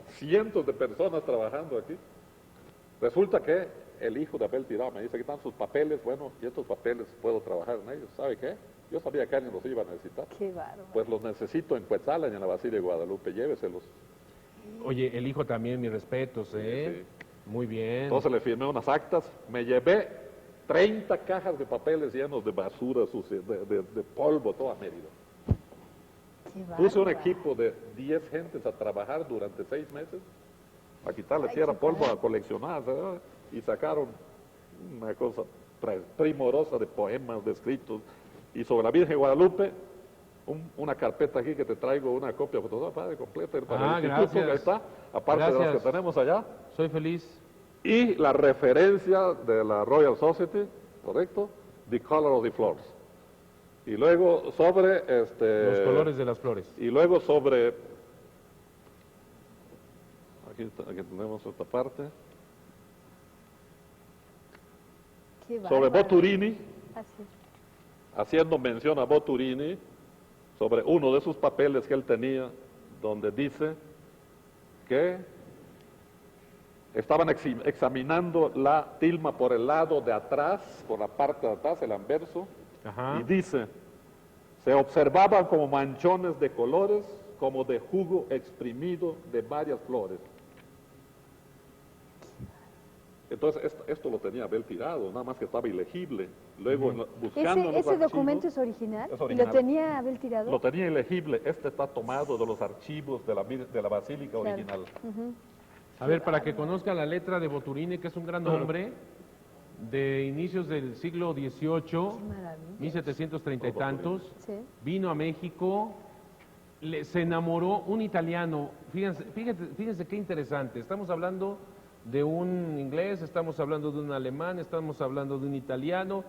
Cientos de personas trabajando aquí. Resulta que el hijo de Abel Tirado me dice que están sus papeles, bueno, y estos papeles puedo trabajar en ellos. ¿Sabe qué? Yo sabía que alguien los iba a necesitar. Qué bárbaro. Pues los necesito en Cuetzalan y en la Basílica de Guadalupe, lléveselos. Oye, el hijo también, mis respetos, ¿eh? Muy bien. Entonces le firmé unas actas, me llevé 30 cajas de papeles llenos de basura sucia, de polvo, toda Mérida. Qué Puse un bárbaro. equipo de 10 gentes a trabajar durante 6 meses, a quitarle Ay, tierra, qué polvo, padre. a coleccionar, ¿verdad? Y sacaron una cosa primorosa de poemas, de escritos. Y sobre la Virgen de Guadalupe, una carpeta aquí que te traigo, una copia fotográfica completa para el instituto, gracias. que ahí está, aparte de las Gracias. que tenemos allá. Soy feliz. Y la referencia de la Royal Society, ¿correcto? The Color of the Flowers. Y luego sobre Los colores de las flores. y luego sobre aquí tenemos esta parte Qué sobre bárbaro. Boturini, Así. haciendo mención a Boturini sobre uno de sus papeles que él tenía, donde dice que estaban examinando la tilma por el lado de atrás, por la parte de atrás, el anverso, Ajá. y dice, se observaban como manchones de colores, como de jugo exprimido de varias flores. Entonces, esto lo tenía Abel Tirado, nada más que estaba ilegible. Luego, buscando en los ¿Ese documento archivos, es original? es ¿Y original. lo tenía Abel Tirado? lo tenía ilegible. Este está tomado de los archivos de la Basílica Claro. original. Ujú. A ver, para que conozca la letra de Boturini, que es un gran hombre, de inicios del siglo XVIII, Qué maravilla. 1730 y tantos, Sí. vino a México, se enamoró un italiano. Fíjense qué interesante. Estamos hablando de un inglés, estamos hablando de un alemán, estamos hablando de un italiano,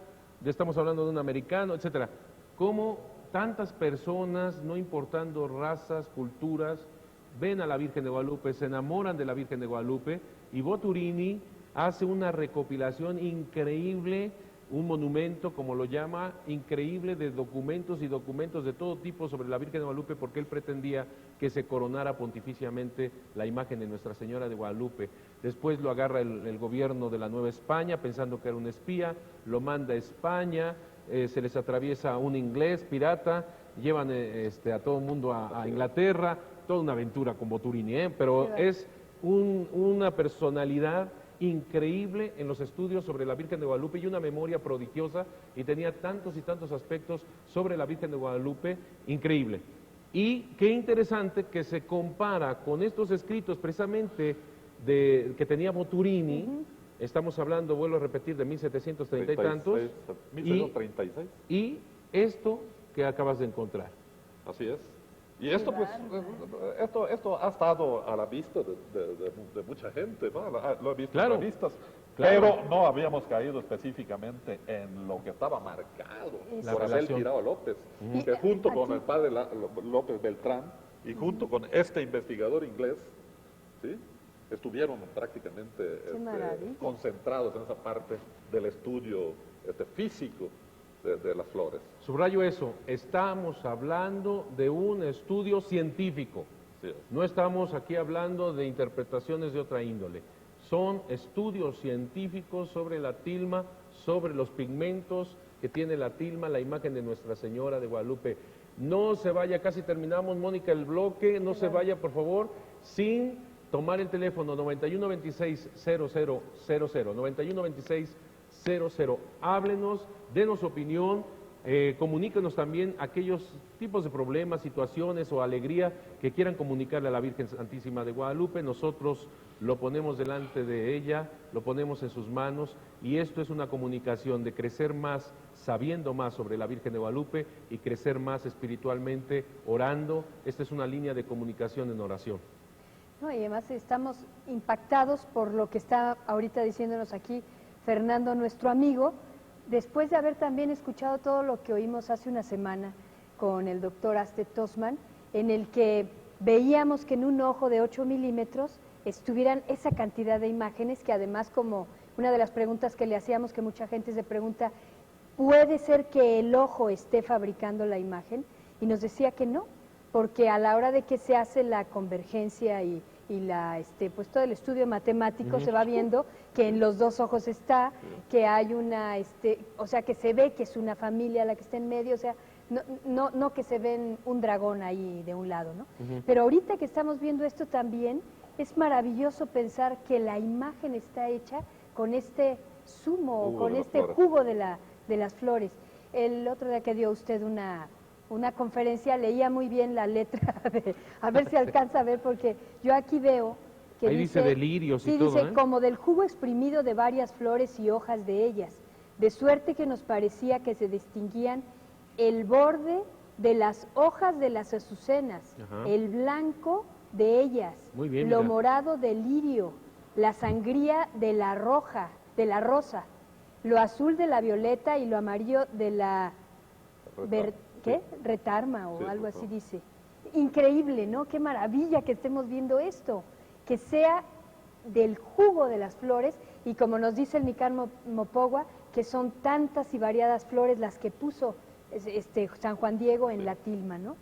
estamos hablando de un americano, etcétera. Cómo tantas personas, no importando razas, culturas, ven a la Virgen de Guadalupe, se enamoran de la Virgen de Guadalupe, y Boturini hace una recopilación increíble, un monumento, como lo llama, increíble de documentos y documentos de todo tipo sobre la Virgen de Guadalupe, porque él pretendía que se coronara pontificiamente la imagen de Nuestra Señora de Guadalupe. Después lo agarra el gobierno de la Nueva España, pensando que era un espía, lo manda a España, se les atraviesa un inglés pirata, llevan a todo el mundo a Inglaterra, toda una aventura con Boturini, pero es una personalidad increíble en los estudios sobre la Virgen de Guadalupe y una memoria prodigiosa, y tenía tantos y tantos aspectos sobre la Virgen de Guadalupe, increíble. Y qué interesante que se compara con estos escritos precisamente que tenía Boturini. Estamos hablando, vuelvo a repetir, de 1730 y tantos, 1736. y esto que acabas de encontrar. Así es. Y esto, pues, esto ha estado a la vista de mucha gente, ¿no? Lo he visto Claro, en revistas, claro. pero no habíamos caído específicamente en lo que estaba marcado La por Abel relación. Tirado López, Y, que junto con aquí- el padre López Beltrán y junto con este investigador inglés, ¿sí? Estuvieron prácticamente maravilla. concentrados en esa parte del estudio físico de las flores. Subrayo eso, estamos hablando de un estudio científico. Sí es. No estamos aquí hablando de interpretaciones de otra índole. Son estudios científicos sobre la tilma, sobre los pigmentos que tiene la tilma, la imagen de Nuestra Señora de Guadalupe. No se vaya, casi terminamos, Mónica, el bloque, no se vaya, por favor, sin tomar el teléfono 9126-0000, 9126-00. Háblenos, denos su opinión, Comuníquenos también aquellos tipos de problemas, situaciones o alegría que quieran comunicarle a la Virgen Santísima de Guadalupe. Nosotros lo ponemos delante de ella, lo ponemos en sus manos, y esto es una comunicación de crecer más, sabiendo más sobre la Virgen de Guadalupe y crecer más espiritualmente orando. Esta es una línea de comunicación en oración. No, y además estamos impactados por lo que está ahorita diciéndonos aquí Fernando, nuestro amigo, después de haber también escuchado todo lo que oímos hace una semana con el doctor Aste Tosman, en el que veíamos que en un ojo de 8 milímetros estuvieran esa cantidad de imágenes, que además, como una de las preguntas que le hacíamos, que mucha gente se pregunta, ¿puede ser que el ojo esté fabricando la imagen? Y nos decía que no, porque a la hora de que se hace la convergencia y pues todo el estudio matemático, se va viendo que en los dos ojos está, que hay una, o sea, que se ve que es una familia la que está en medio, o sea, no que se ven un dragón ahí de un lado, ¿no? Pero ahorita que estamos viendo esto también, es maravilloso pensar que la imagen está hecha con este zumo, con este jugo de las flores. El otro día que dio usted una conferencia, leía muy bien la letra, a ver si alcanza a ver, porque yo aquí veo que ahí dice delirios y todo, dice, como del jugo exprimido de varias flores y hojas de ellas, de suerte que nos parecía que se distinguían el borde de las hojas de las azucenas, el blanco de ellas, muy bien, lo mira, morado del lirio, la sangría de la roja, de la rosa, lo azul de la violeta y lo amarillo de la ¿qué? Retarma o algo así dice. Increíble, ¿no? Qué maravilla que estemos viendo esto, que sea del jugo de las flores, y como nos dice el Mican Mopogua, que son tantas y variadas flores las que puso San Juan Diego en la tilma, ¿no?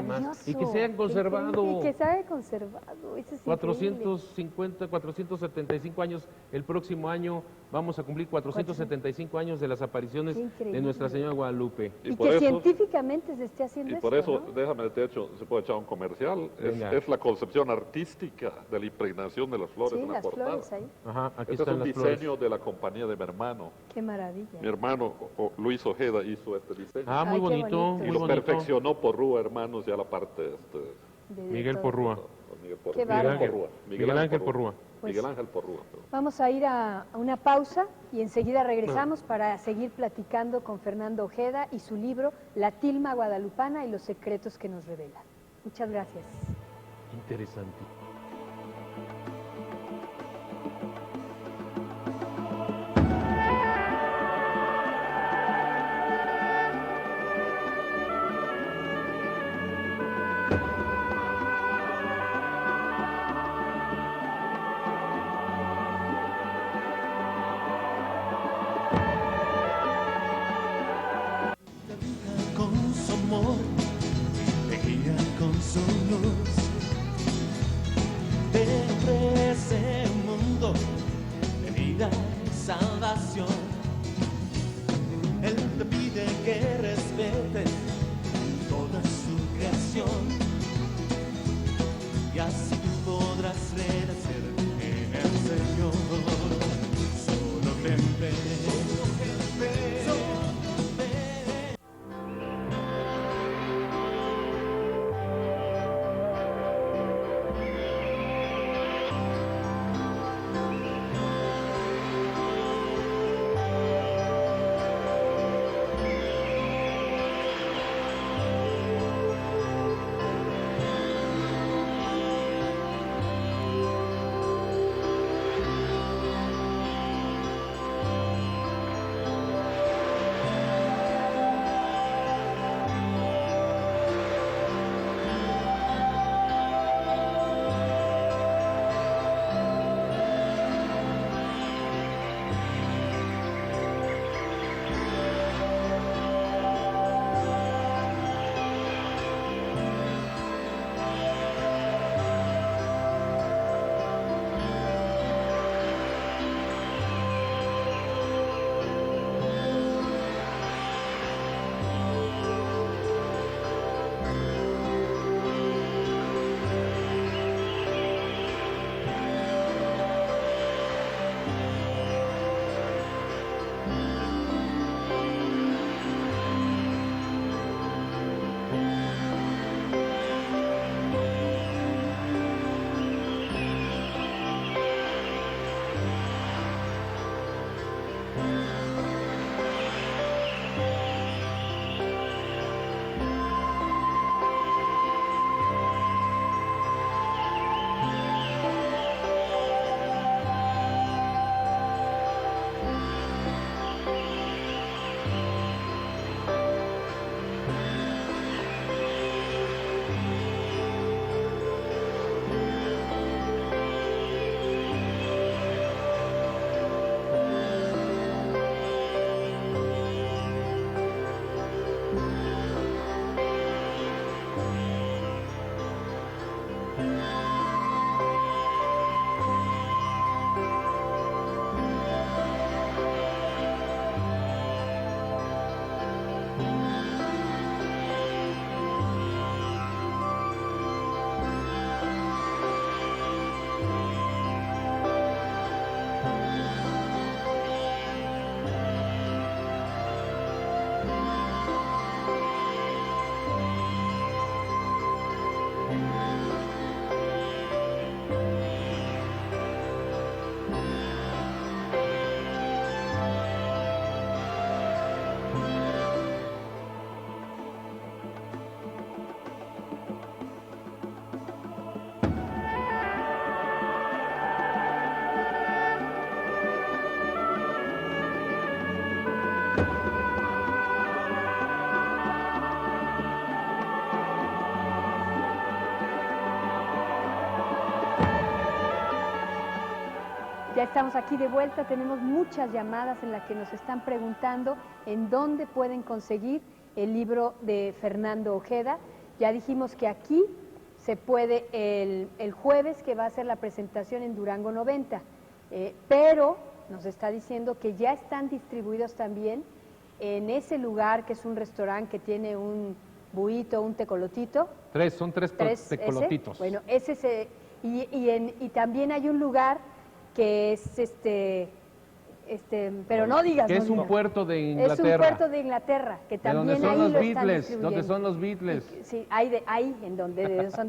Más. Y que se hayan conservado. Y que se haya conservado. Eso es 450, 475 años. El próximo año vamos a cumplir 475 años de las apariciones de Nuestra Señora Guadalupe. Y que científicamente se esté haciendo esto. Y por eso, ¿no? déjame de hecho, se puede echar un comercial. Es la concepción artística de la impregnación de las flores en la portada. Flores ahí. Ajá, aquí este están es un las diseño flores de la compañía de mi hermano. Qué maravilla. Mi hermano Luis Ojeda hizo este diseño. Ah, muy bonito, y lo perfeccionó Porrúa, hermanos, ya la parte Miguel Porrúa. Miguel Ángel Porrúa. Pues, Miguel Ángel Porrúa. Vamos a ir a una pausa y enseguida regresamos para seguir platicando con Fernando Ojeda y su libro La tilma guadalupana y los secretos que nos revela. Muchas gracias. Interesante. Ya estamos aquí de vuelta, tenemos muchas llamadas en las que nos están preguntando en dónde pueden conseguir el libro de Fernando Ojeda. Ya dijimos que aquí se puede el jueves, que va a ser la presentación en Durango 90, pero nos está diciendo que ya están distribuidos también en ese lugar, que es un restaurante que tiene un buito, un tecolotito. Son tres tecolotitos. Bueno, ese y también hay un lugar que es pero no digas. Que es un puerto de Inglaterra. Es un puerto de Inglaterra, que también ahí lo están distribuyendo. Donde son los Beatles. Sí, ahí en donde son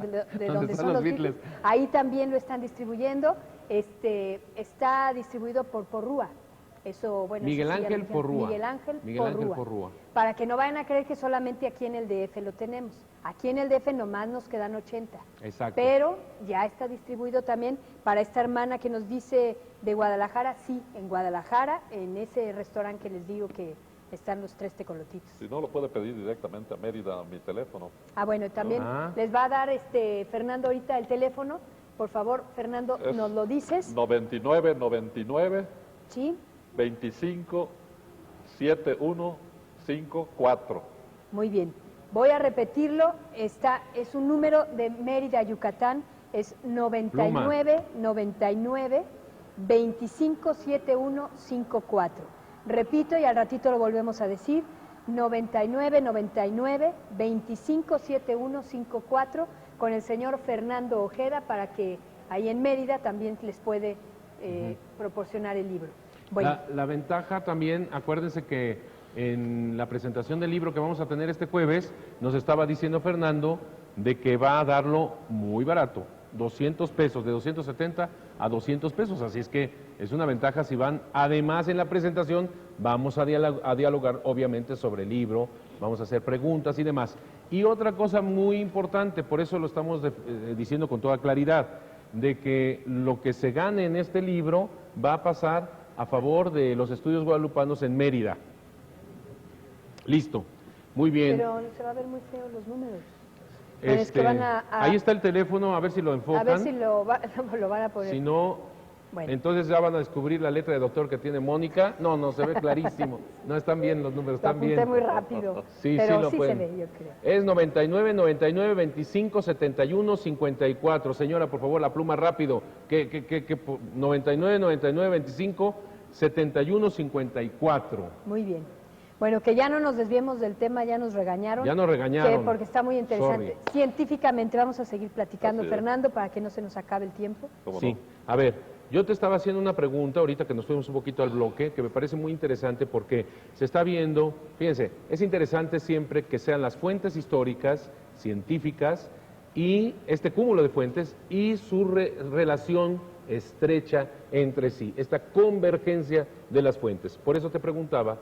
los Beatles. Ahí también lo están distribuyendo. Está distribuido por Porrúa. Eso, bueno, Miguel Ángel Porrúa. Miguel Ángel Porrúa. Para que no vayan a creer que solamente aquí en el DF lo tenemos. Aquí en el DF nomás nos quedan 80. Exacto. Pero ya está distribuido también para esta hermana que nos dice de Guadalajara. Sí, en Guadalajara, en ese restaurante que les digo que están los tres tecolotitos. Si no, lo puede pedir directamente a Mérida, a mi teléfono. Ah, bueno, también les va a dar Fernando ahorita el teléfono. Por favor, Fernando, nos lo dices. 9999 Sí. 25 71 54. Muy bien. Voy a repetirlo. Es un número de Mérida, Yucatán. Es 9999 25 71 54. Repito y al ratito lo volvemos a decir. 9999 25 71 54 con el señor Fernando Ojeda, para que ahí en Mérida también les puede proporcionar el libro. Bueno. La ventaja también, acuérdense que en la presentación del libro que vamos a tener este jueves, nos estaba diciendo Fernando de que va a darlo muy barato, 200 pesos, de 270 a 200 pesos, así es que es una ventaja si van. Además, en la presentación vamos a dialogar obviamente sobre el libro, vamos a hacer preguntas y demás. Y otra cosa muy importante, por eso lo estamos diciendo con toda claridad, de que lo que se gane en este libro va a pasar a favor de los estudios guadalupanos en Mérida. Listo, muy bien. Pero se va a ver muy feo los números. Es que van ahí está el teléfono, a ver si lo enfocan. A ver si lo van a poner. Si no, bueno, entonces ya van a descubrir la letra de doctor que tiene Mónica. No, se ve clarísimo. No están bien los números, están bien. Muy rápido. Sí, pero sí se ve, yo creo. Es 99 99 25 71 54. Señora, por favor, la pluma rápido. 99 99 25 71 54. Muy bien. Bueno, que ya no nos desviemos del tema, ya nos regañaron. Ya nos regañaron. Porque está muy interesante. Sorry. Científicamente vamos a seguir platicando, Fernando, para que no se nos acabe el tiempo. Sí, a ver, yo te estaba haciendo una pregunta ahorita que nos fuimos un poquito al bloque, que me parece muy interesante porque se está viendo, fíjense, es interesante siempre que sean las fuentes históricas, científicas, y este cúmulo de fuentes y su relación estrecha entre sí, esta convergencia de las fuentes. Por eso te preguntaba,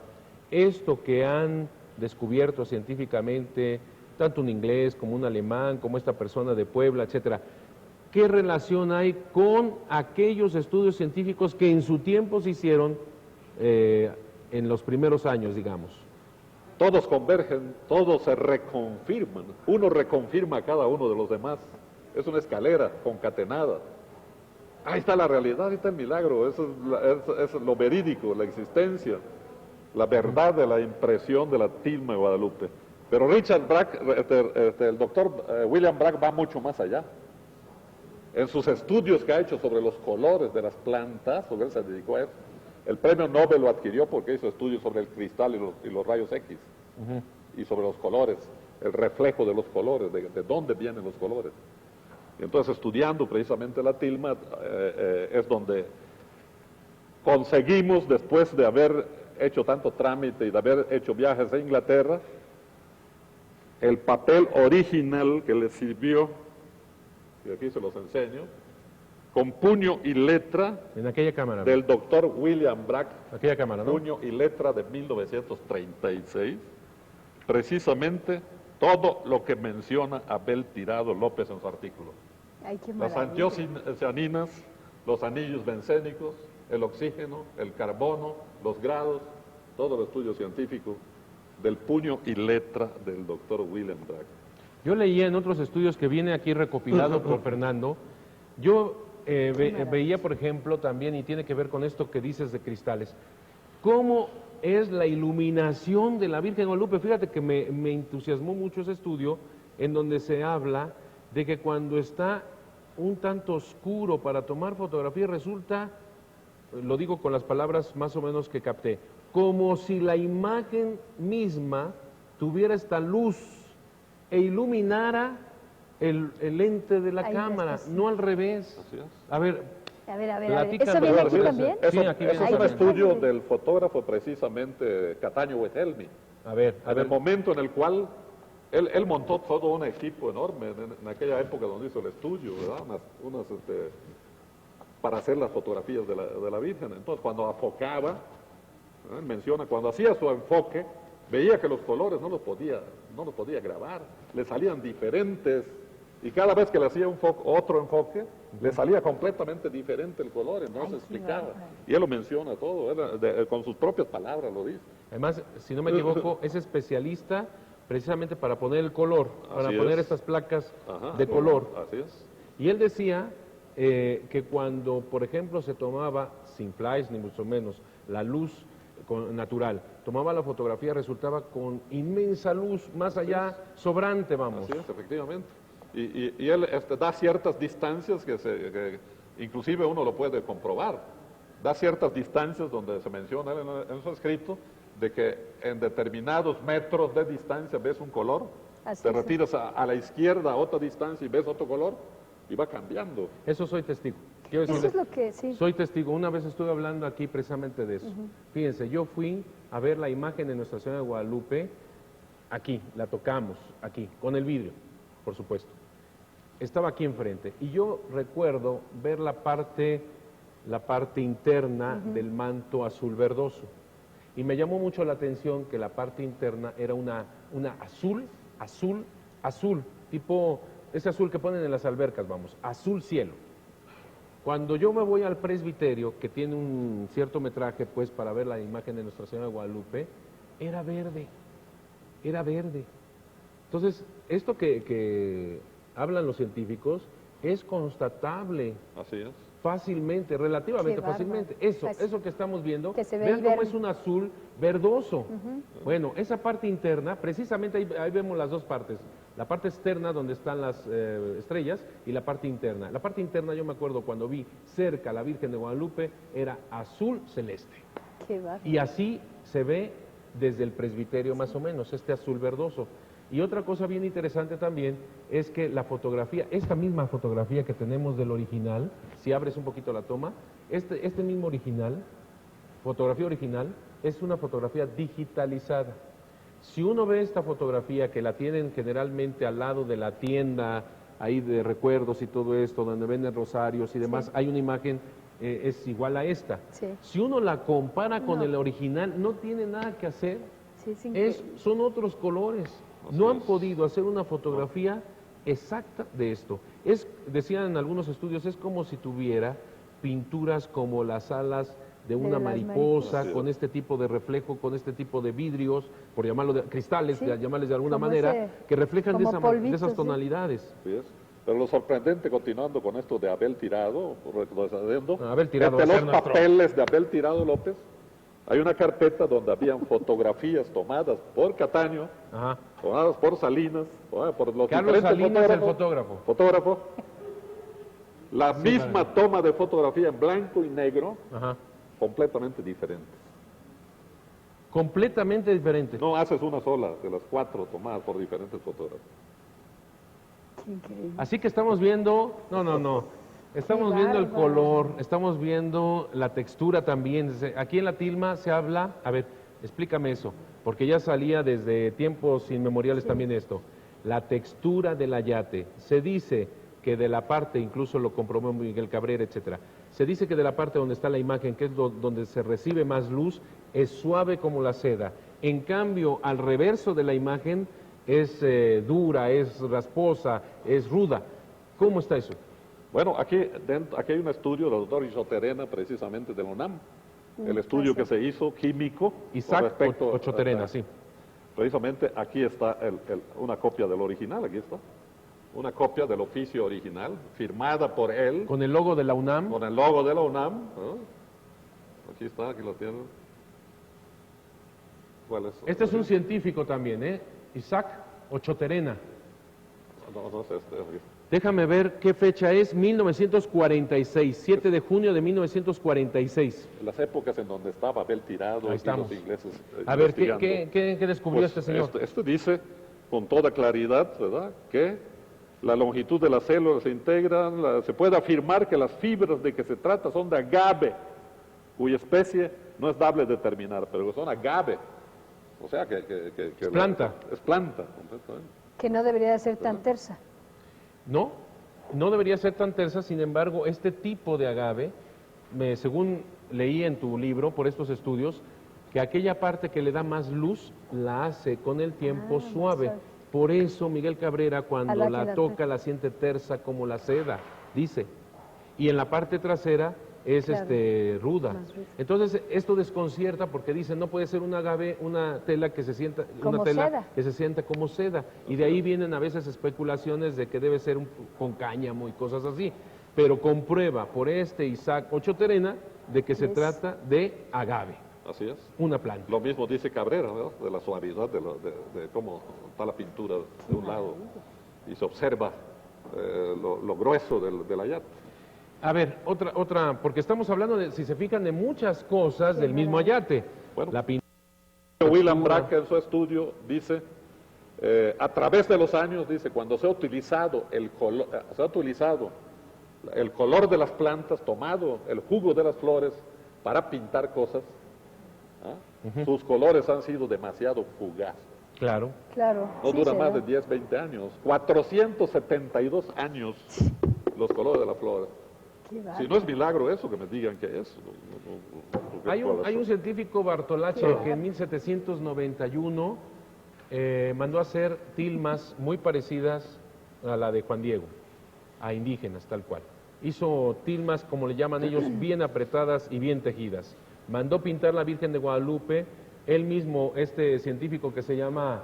esto que han descubierto científicamente, tanto un inglés como un alemán, como esta persona de Puebla, etcétera, ¿qué relación hay con aquellos estudios científicos que en su tiempo se hicieron en los primeros años, digamos? Todos convergen, todos se reconfirman. Uno reconfirma a cada uno de los demás. Es una escalera concatenada. Ahí está la realidad, ahí está el milagro. Eso es lo verídico, la existencia, la verdad de la impresión de la tilma de Guadalupe. Pero Richard Bragg, el doctor William Bragg va mucho más allá. En sus estudios que ha hecho sobre los colores de las plantas, porque él se dedicó a eso, el premio Nobel lo adquirió porque hizo estudios sobre el cristal y los rayos X, y sobre los colores, el reflejo de los colores, de dónde vienen los colores. Y entonces, estudiando precisamente la tilma, es donde conseguimos, después de haber hecho tanto trámite y de haber hecho viajes a Inglaterra, el papel original que le sirvió, y aquí se los enseño, con puño y letra en aquella cámara, del doctor William Bragg, aquella cámara, ¿no? Puño y letra de 1936, precisamente todo lo que menciona Abel Tirado López en su artículo. Ay, qué las antiocianinas, los anillos bencénicos, el oxígeno, el carbono, los grados, todo el estudio científico del puño y letra del doctor William Bragg. Yo leía en otros estudios que viene aquí recopilado por Fernando, yo veía, por ejemplo, también, y tiene que ver con esto que dices de cristales, cómo es la iluminación de la Virgen de Guadalupe. Fíjate que me entusiasmó mucho ese estudio en donde se habla de que cuando está un tanto oscuro para tomar fotografía resulta, lo digo con las palabras más o menos que capté, como si la imagen misma tuviera esta luz e iluminara el lente de la Ahí cámara, está, sí. no al revés. Así es. A ver, A ver, ¿eso platícame, viene aquí Roberto. también? Eso, Sí, aquí eso viene es un también. estudio del fotógrafo precisamente Cataño Wetelmi. A ver, En el momento en el cual él montó todo un equipo enorme en aquella época donde hizo el estudio, ¿verdad? Para hacer las fotografías de la Virgen. Entonces, cuando enfocaba, él menciona, cuando hacía su enfoque, veía que los colores no los podía grabar, le salían diferentes, y cada vez que le hacía otro enfoque, le salía completamente diferente el color, entonces explicaba. Y él lo menciona todo, con sus propias palabras lo dice. Además, si no me equivoco, es especialista precisamente para poner el color, para Así poner es. estas placas Ajá, de color. Así es. Y él decía que cuando, por ejemplo, se tomaba, sin flash ni mucho menos, la luz natural, tomaba la fotografía, resultaba con inmensa luz, más allá, sobrante, vamos. Así es, efectivamente. Y él da ciertas distancias que inclusive uno lo puede comprobar. Da ciertas distancias donde se menciona en su escrito de que en determinados metros de distancia ves un color, Así te es. retiras a la izquierda a otra distancia y ves otro color y va cambiando. Eso soy testigo. Quiero Eso decirle, es lo que, sí. soy testigo. Una vez estuve hablando aquí precisamente de eso. Fíjense, yo fui a ver la imagen de Nuestra Señora de Guadalupe, aquí, la tocamos, aquí, con el vidrio, por supuesto. Estaba aquí enfrente. Y yo recuerdo ver la parte interna del manto azul verdoso. Y me llamó mucho la atención que la parte interna era una azul, tipo ese azul que ponen en las albercas, vamos, azul cielo. Cuando yo me voy al presbiterio, que tiene un cierto metraje, pues, para ver la imagen de Nuestra Señora de Guadalupe, era verde. Entonces, esto que hablan los científicos es constatable Así es. fácilmente, relativamente Qué bárbaro. fácilmente. Eso Pues, que estamos viendo, que se ve vean ahí cómo verde. es un azul verdoso. Bueno, esa parte interna, precisamente ahí vemos las dos partes. La parte externa donde están las estrellas y la parte interna. La parte interna, yo me acuerdo cuando vi cerca a la Virgen de Guadalupe, era azul celeste. Qué bárbaro. Y así se ve desde el presbiterio más o menos, este azul verdoso. Y otra cosa bien interesante también es que la fotografía, esta misma fotografía que tenemos del original, si abres un poquito la toma, este mismo original, fotografía original, es una fotografía digitalizada. Si uno ve esta fotografía que la tienen generalmente al lado de la tienda, ahí de recuerdos y todo esto, donde venden rosarios y demás, Sí. hay una imagen, es igual a esta. Sí. Si uno la compara con No. el original, no tiene nada que hacer. Sí, es increíble. Son otros colores. Así No han es. podido hacer una fotografía exacta de esto. Decían en algunos estudios, es como si tuviera pinturas como las alas de una las mariposa, mariposas. con este tipo de reflejo, con este tipo de vidrios, por llamarlo de cristales, Sí, llamarles de alguna como manera, ese- que reflejan de, como de polvitos, esas sí. tonalidades. Así es. Pero lo sorprendente, continuando con esto de Abel Tirado, retrocediendo, Abel Tirado entre va a los ser nuestro- papeles de Abel Tirado López, hay una carpeta donde habían fotografías tomadas por Cataño, Ajá. tomadas por Salinas, tomadas por los Carlos diferentes Salinas, el fotógrafo. La misma toma de fotografía en blanco y negro, Ajá. completamente diferente. Completamente diferente. No haces una sola de las 4 tomadas por diferentes fotógrafos. Qué increíble. Así que estamos viendo, no, estamos Qué viendo el bárbaro. color, estamos viendo la textura también. Aquí en la tilma se habla, a ver, explícame eso, porque ya salía desde tiempos inmemoriales también esto. La textura del ayate. Se dice que de la parte, incluso lo comprobó Miguel Cabrera, etcétera, se dice que de la parte donde está la imagen, que es donde se recibe más luz, es suave como la seda. En cambio, al reverso de la imagen es dura, es rasposa, es ruda. ¿Cómo está eso? Bueno, aquí hay un estudio del doctor Isoterena, precisamente de la UNAM. El estudio que se hizo químico. con Isaac respecto Ochoterena, a- sí. Precisamente aquí está una copia del original, aquí está. una copia del oficio original, firmada por él, Con el logo de la UNAM. con el logo de la UNAM. ¿No? Aquí está, aquí lo tienen. ¿Cuál es? Este es un científico también, ¿eh? Isaac Ochoterena. No sé, aquí. Déjame ver qué fecha es, 1946, 7 de junio de 1946. Las épocas en donde estaba Abel Tirado Ahí y estamos. los ingleses A ver, investigando. ¿qué descubrió Pues este señor? Este dice con toda claridad, ¿verdad?, que la longitud de las células se integran, se puede afirmar que las fibras de que se trata son de agave, cuya especie no es dable determinar, pero son agave. O sea que Es planta. Es planta, completamente. Que no debería de ser tan tersa. No, no debería ser tan tersa, sin embargo, este tipo de agave, según leí en tu libro, por estos estudios, que aquella parte que le da más luz, la hace con el tiempo suave. suave. Por eso Miguel Cabrera, cuando la que la la toca, la siente tersa como la seda, dice. Y en la parte trasera es Claro, ruda. más ruda. Entonces, esto desconcierta porque dicen, no puede ser un agave, una tela que se sienta, Como una tela seda. que se sienta como seda. Y de ahí vienen a veces especulaciones de que debe ser con cáñamo y cosas así. Pero comprueba por Isaac Ochoterena de que se Es- trata de agave, Así es. una planta. Lo mismo dice Cabrera, ¿verdad?, de la suavidad de cómo está la pintura de un lado y se observa lo grueso del ayate. A ver, otra, porque estamos hablando de, si se fijan, de muchas cosas del mismo ayate. Bueno. La pintura. William Bragg en su estudio dice, a través de los años, dice, cuando se ha utilizado el color de las plantas, tomado el jugo de las flores para pintar cosas, ¿ah? Sus colores han sido demasiado fugaces. Claro. Claro. No sí, dura se más da. de 10, 20 años. 472 años los colores de las flores. Qué Si bárbaro. no es milagro eso, que me digan que es. Hay un científico, Bartolache, que en 1791 mandó a hacer tilmas muy parecidas a la de Juan Diego, a indígenas, tal cual. Hizo tilmas, como le llaman ellos, bien apretadas y bien tejidas. Mandó pintar la Virgen de Guadalupe. Él mismo, este científico que se llama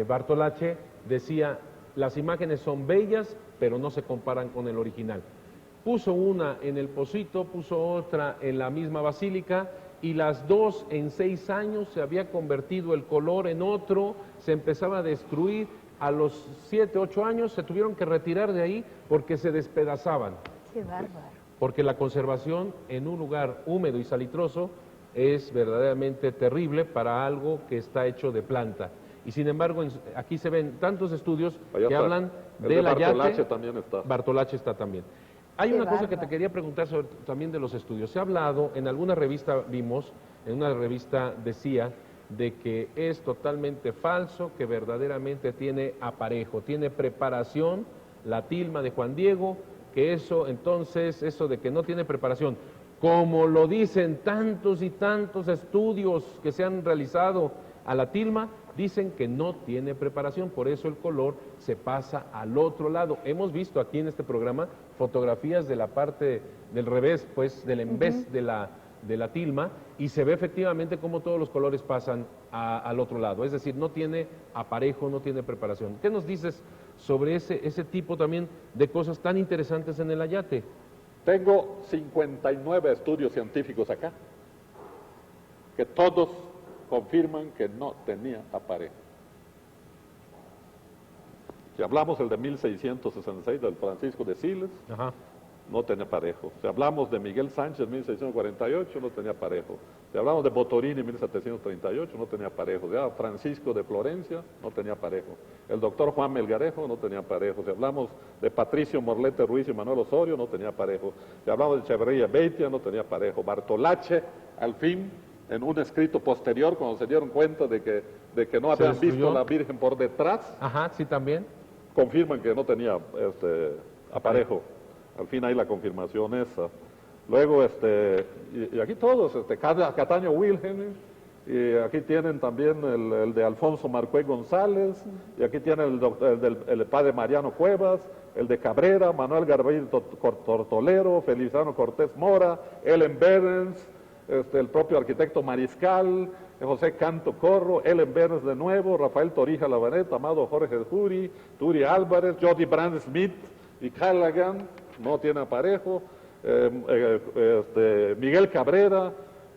Bartolache, decía, las imágenes son bellas, pero no se comparan con el original. Puso una en el Pocito, puso otra en la misma basílica, y las dos en 6 años se había convertido el color en otro, se empezaba a destruir. A los 7, 8 años se tuvieron que retirar de ahí porque se despedazaban, Qué bárbaro. porque la conservación en un lugar húmedo y salitroso es verdaderamente terrible para algo que está hecho de planta. Y sin embargo, aquí se ven tantos estudios Allá que está. hablan El del de Bartolache ayate. también está. Bartolache está también. Hay Qué una cosa que te bárbaro. quería preguntar también de los estudios. Se ha hablado, en alguna revista vimos, en una revista decía, de que es totalmente falso, que verdaderamente tiene aparejo, tiene preparación, la tilma de Juan Diego, que eso de que no tiene preparación, como lo dicen tantos y tantos estudios que se han realizado a la tilma, dicen que no tiene preparación, por eso el color se pasa al otro lado. Hemos visto aquí en este programa fotografías de la parte del revés, pues del en vez de la tilma, y se ve efectivamente cómo todos los colores pasan al otro lado, es decir, no tiene aparejo, no tiene preparación. ¿Qué nos dices sobre ese tipo también de cosas tan interesantes en el ayate? Tengo 59 estudios científicos acá, que todos confirman que no tenía aparejo. Si hablamos del de 1666, del Francisco de Siles, Ajá. no tenía parejo. Si hablamos de Miguel Sánchez, 1648, no tenía parejo. Si hablamos de Botorini, 1738, no tenía parejo. Si hablamos de Francisco de Florencia, no tenía parejo. El doctor Juan Melgarejo, no tenía parejo. Si hablamos de Patricio Morlete Ruiz y Manuel Osorio, no tenía parejo. Si hablamos de Echeverría Beitia, no tenía parejo. Bartolache, al fin, en un escrito posterior, cuando se dieron cuenta de que no ¿Se habían destruyó? visto a la Virgen por detrás, Ajá, sí también. confirman que no tenía aparejo. Al fin hay la confirmación esa. Luego, y aquí todos, Cataño Wilhelm, y aquí tienen también el de Alfonso Marcué González, y aquí tienen el padre Mariano Cuevas, el de Cabrera, Manuel Garbey Tortolero, Feliciano Cortés Mora, Ellen Berens, el propio arquitecto Mariscal, José Canto Corro, Ellen Bernes de nuevo, Rafael Torija Labanet, Amado Jorge Juri, Turi Álvarez, Jody Brand Smith y Callaghan, no tiene aparejo, Miguel Cabrera,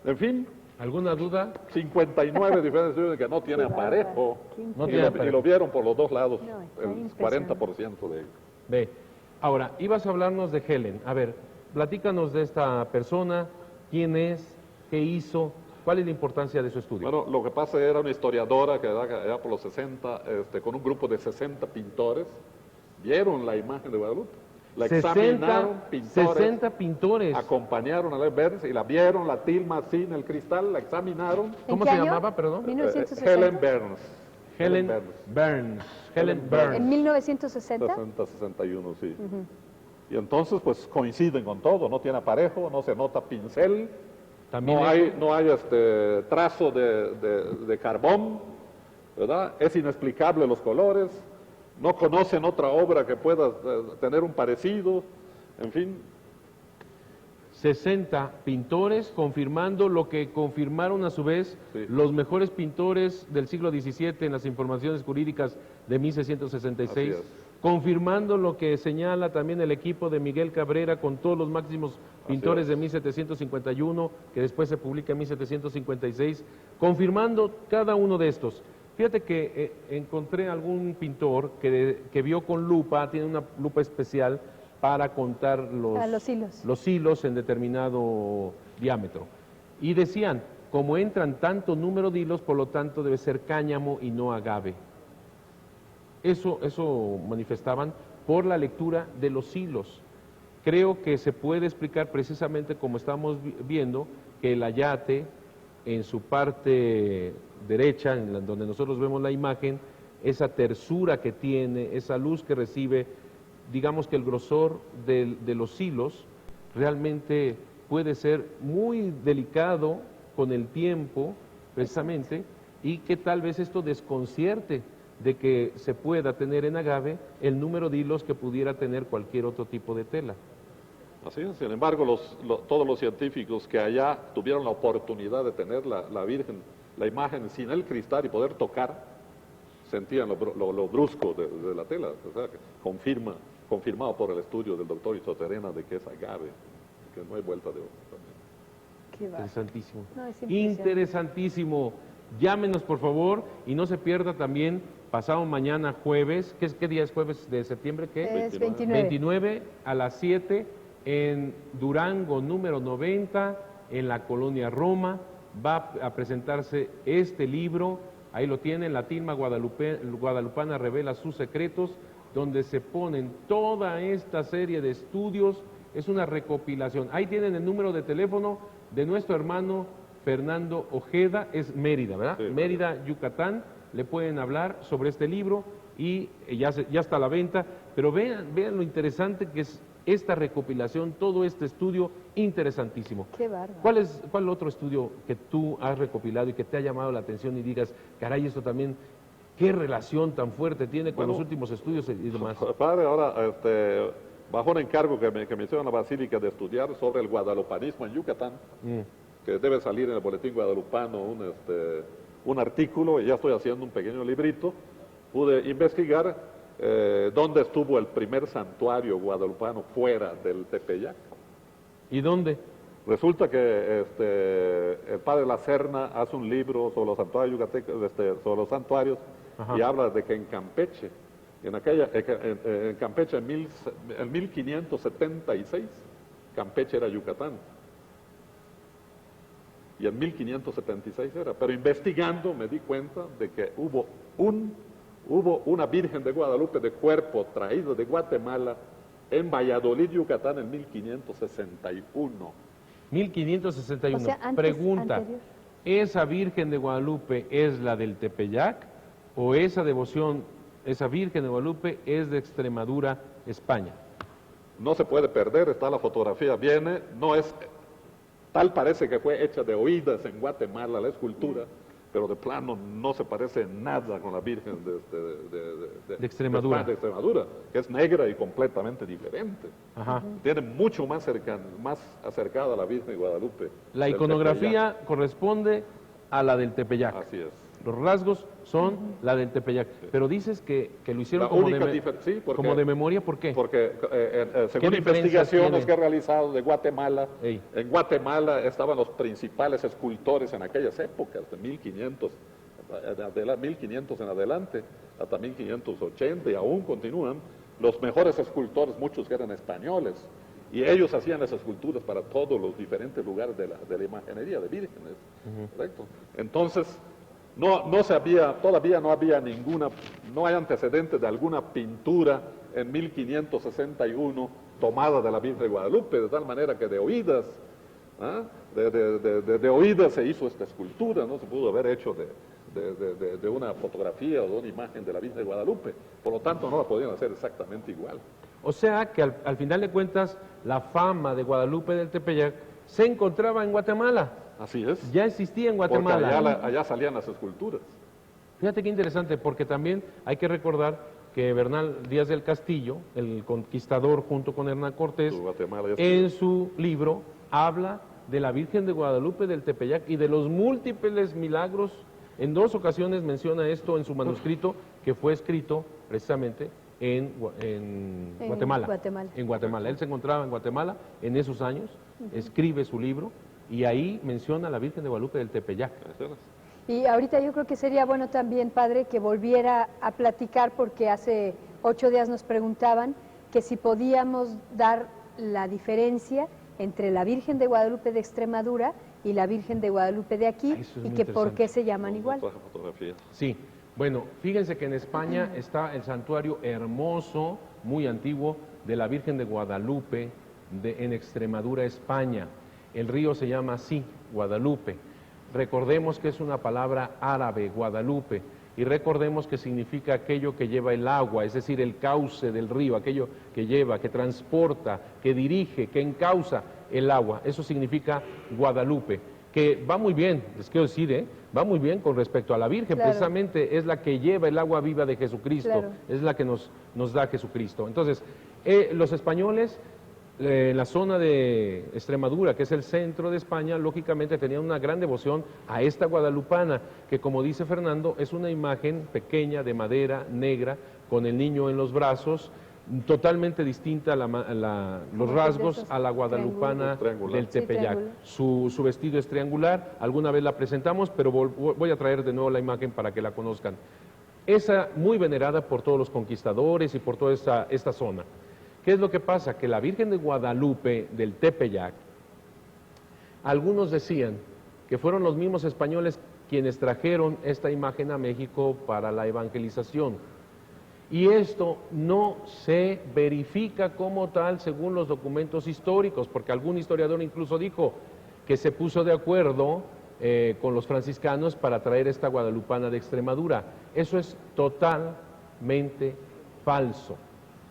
en fin, ¿Alguna duda? 59 diferentes estudios que no tiene aparejo. No Y tiene lo, aparejo. y lo vieron por los dos lados, No, está el impresionante. 40% de ellos. Ve. Ahora, ibas a hablarnos de Helen. A ver, platícanos de esta persona, quién es, qué hizo, cuál es la importancia de su estudio. Bueno, lo que pasa era una historiadora que era por los 60, con un grupo de 60 pintores, vieron la imagen de Guadalupe, la examinaron, pintores, 60 pintores. acompañaron a Ellen Bernes y la vieron, la tilma así en el cristal, la examinaron. ¿En ¿Cómo qué se año? llamaba, perdón? 1960. Helen Bernes. Helen Bernes. Burns. Helen Helen Burns. ¿En 1960? 60, 61, sí. Y entonces, pues coinciden con todo, no tiene aparejo, no se nota pincel, También no hay trazo de carbón, ¿verdad? Es inexplicable los colores, no conocen otra obra que pueda tener un parecido, en fin. 60 pintores confirmando lo que confirmaron a su vez Sí. los mejores pintores del siglo XVII en las informaciones jurídicas de 1666, Así es. confirmando lo que señala también el equipo de Miguel Cabrera con todos los máximos pintores es. de 1751, que después se publica en 1756, confirmando cada uno de estos. Fíjate que encontré algún pintor que vio con lupa, tiene una lupa especial para contar los hilos en determinado diámetro. Y decían, como entran tanto número de hilos, por lo tanto debe ser cáñamo y no agave. Eso manifestaban por la lectura de los hilos. Creo que se puede explicar precisamente como estamos viendo que el ayate en su parte derecha, donde nosotros vemos la imagen, esa tersura que tiene, esa luz que recibe, digamos que el grosor de los hilos realmente puede ser muy delicado con el tiempo, precisamente, y que tal vez esto desconcierte de que se pueda tener en agave el número de hilos que pudiera tener cualquier otro tipo de tela. Así es, sin embargo, todos los científicos que allá tuvieron la oportunidad de tener la Virgen, la imagen sin el cristal y poder tocar, sentían lo brusco de la tela, o sea, que confirmado por el estudio del doctor Isoterena de que es agave, que no hay vuelta de hoja también. Qué bárbaro. Interesantísimo. No, es impresionante. Interesantísimo. Llámenos, por favor, y no se pierda también pasado mañana jueves. ¿Qué día es jueves de septiembre? ¿Qué? Es 29. 29 a las 7 en Durango número 90, en la colonia Roma. Va a presentarse este libro, ahí lo tienen, la tilma guadalupana revela sus secretos, donde se ponen toda esta serie de estudios. Es una recopilación. Ahí tienen el número de teléfono de nuestro hermano Fernando Ojeda, es Mérida, ¿verdad? Sí, Mérida, Yucatán. Le pueden hablar sobre este libro y ya está a la venta, pero vean lo interesante que es esta recopilación, todo este estudio interesantísimo. Qué bárbaro. ¿Cuál otro estudio que tú has recopilado y que te ha llamado la atención y digas, caray, esto también, qué relación tan fuerte tiene con los últimos estudios y demás? Padre, ahora, bajo un encargo que me hicieron la Basílica de estudiar sobre el guadalupanismo en Yucatán, que debe salir en el Boletín Guadalupano un artículo, y ya estoy haciendo un pequeño librito, pude investigar dónde estuvo el primer santuario guadalupano fuera del Tepeyac. ¿Y dónde? Resulta que el padre La Serna hace un libro sobre los santuarios yucatecos, sobre los santuarios, Ajá. y habla de que en Campeche, en Campeche en 1576, Campeche era Yucatán. Y en 1576 era. Pero investigando me di cuenta de que hubo una Virgen de Guadalupe de cuerpo traído de Guatemala en Valladolid, Yucatán, en 1561. 1561. O sea, Pregunta, anterior. ¿esa Virgen de Guadalupe es la del Tepeyac o esa devoción, esa Virgen de Guadalupe es de Extremadura, España? No se puede perder, está la fotografía, viene, no es, tal parece que fue hecha de oídas en Guatemala la escultura, pero de plano no se parece en nada con la Virgen De Extremadura. de Extremadura, que es negra y completamente diferente. Ajá. Tiene mucho más acercada a la Virgen de Guadalupe. La del iconografía Tepeyac. corresponde a la del Tepeyac. Así es. Los rasgos son la del Tepeyac. Pero dices que lo hicieron La como única sí, como de memoria, ¿por qué? Porque según diferencia investigaciones tiene? que he realizado de Guatemala, Ey. en Guatemala estaban los principales escultores en aquellas épocas, de 1500, 1500 en adelante, hasta 1580, y aún continúan. Los mejores escultores, muchos que eran españoles, y ellos hacían las esculturas para todos los diferentes lugares de la imaginería de vírgenes, ¿correcto? Entonces, todavía no había no hay antecedentes de alguna pintura en 1561 tomada de la Virgen de Guadalupe, de tal manera que de oídas, de oídas se hizo esta escultura, no se pudo haber hecho de una fotografía o de una imagen de la Virgen de Guadalupe, por lo tanto no la podían hacer exactamente igual. O sea que al final de cuentas, la fama de Guadalupe del Tepeyac se encontraba en Guatemala. Así es. Ya existía en Guatemala. Porque allá salían las esculturas. Fíjate qué interesante, porque también hay que recordar que Bernal Díaz del Castillo, el conquistador junto con Hernán Cortés, en su libro habla de la Virgen de Guadalupe del Tepeyac y de los múltiples milagros. En 2 ocasiones menciona esto en su manuscrito, que fue escrito precisamente en Guatemala. En Guatemala. Él se encontraba en Guatemala en esos años, escribe su libro y ahí menciona a la Virgen de Guadalupe del Tepeyac. Y ahorita yo creo que sería bueno también, padre, que volviera a platicar, porque hace 8 días nos preguntaban que si podíamos dar la diferencia entre la Virgen de Guadalupe de Extremadura y la Virgen de Guadalupe de aquí, y que por qué se llaman igual. Sí, bueno, fíjense que en España está el santuario hermoso, muy antiguo, de la Virgen de Guadalupe en Extremadura, España. El río se llama así, Guadalupe. Recordemos que es una palabra árabe, Guadalupe, y recordemos que significa aquello que lleva el agua, es decir, el cauce del río, aquello que lleva, que transporta, que dirige, que encausa el agua. Eso significa Guadalupe, que va muy bien, les quiero decir, va muy bien con respecto a la Virgen, claro. Precisamente es la que lleva el agua viva de Jesucristo, claro. Es la que nos da Jesucristo. Entonces, los españoles, en la zona de Extremadura, que es el centro de España, lógicamente tenían una gran devoción a esta guadalupana, que como dice Fernando, es una imagen pequeña de madera negra, con el niño en los brazos, totalmente distinta los rasgos a la guadalupana del Tepeyac. Sí, su vestido es triangular, alguna vez la presentamos, pero voy a traer de nuevo la imagen para que la conozcan. Esa muy venerada por todos los conquistadores y por toda esta zona. ¿Qué es lo que pasa? Que la Virgen de Guadalupe del Tepeyac, algunos decían que fueron los mismos españoles quienes trajeron esta imagen a México para la evangelización. Y esto no se verifica como tal según los documentos históricos, porque algún historiador incluso dijo que se puso de acuerdo con los franciscanos para traer esta guadalupana de Extremadura. Eso es totalmente falso.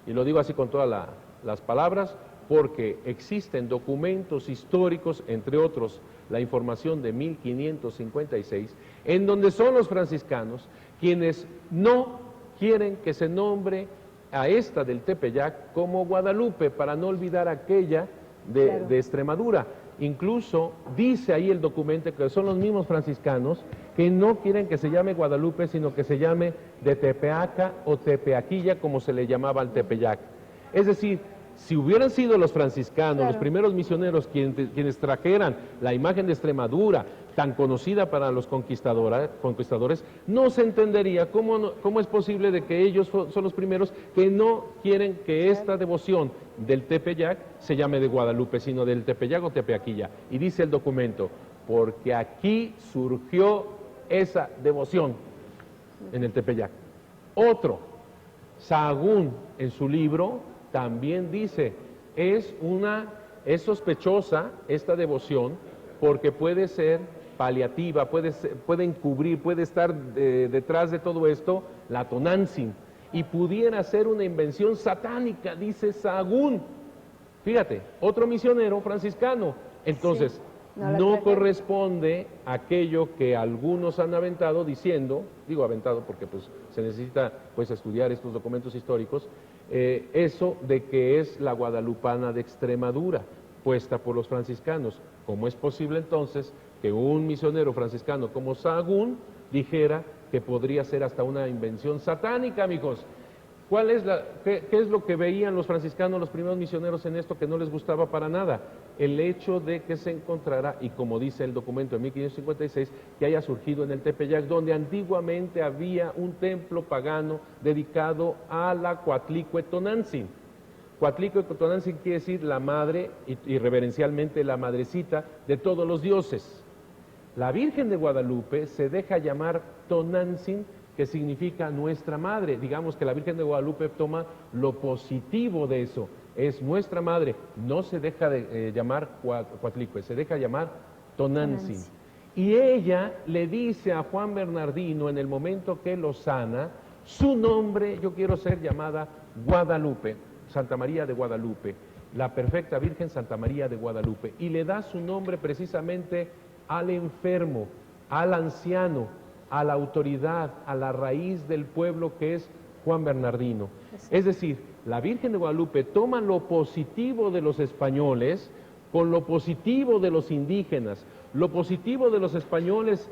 Y lo digo así con todas las palabras, porque existen documentos históricos, entre otros la información de 1556, en donde son los franciscanos quienes no quieren que se nombre a esta del Tepeyac como Guadalupe, para no olvidar aquella de Extremadura. Incluso dice ahí el documento que son los mismos franciscanos que no quieren que se llame Guadalupe, sino que se llame de Tepeaca o Tepeaquilla, como se le llamaba al Tepeyac. Es decir, si hubieran sido los franciscanos, los primeros misioneros quienes trajeran la imagen de Extremadura, tan conocida para los conquistadores, no se entendería cómo es posible de que ellos son los primeros que no quieren que esta devoción del Tepeyac se llame de Guadalupe, sino del Tepeyac o Tepeaquilla. Y dice el documento, porque aquí surgió esa devoción en el Tepeyac. Otro, Sahagún, en su libro, también dice, es sospechosa esta devoción porque puede ser paliativa, puede encubrir, puede estar detrás de todo esto la Tonantzin, y pudiera ser una invención satánica, dice Sahagún. Fíjate, otro misionero franciscano. Entonces, no corresponde aquello que algunos han aventado diciendo, digo aventado porque pues se necesita pues estudiar estos documentos históricos, eso de que es la guadalupana de Extremadura, puesta por los franciscanos. ¿Cómo es posible entonces que un misionero franciscano como Sahagún dijera que podría ser hasta una invención satánica, amigos. ¿Qué es lo que veían los franciscanos, los primeros misioneros en esto que no les gustaba para nada? El hecho de que se encontrara, y como dice el documento de 1556, que haya surgido en el Tepeyac, donde antiguamente había un templo pagano dedicado a la Coatlicue-Tonantzin. Coatlicue-Tonantzin quiere decir la madre, y reverencialmente la madrecita de todos los dioses. La Virgen de Guadalupe se deja llamar Tonantzin, que significa nuestra madre. Digamos que la Virgen de Guadalupe toma lo positivo de eso, es nuestra madre, no se deja de llamar Coatlicue, se deja llamar Tonantzin. Y ella le dice a Juan Bernardino en el momento que lo sana, su nombre, yo quiero ser llamada Guadalupe, Santa María de Guadalupe, la perfecta Virgen Santa María de Guadalupe, y le da su nombre precisamente al enfermo, al anciano, a la autoridad, a la raíz del pueblo que es Juan Bernardino. Es decir, la Virgen de Guadalupe toma lo positivo de los españoles con lo positivo de los indígenas. Lo positivo de los españoles,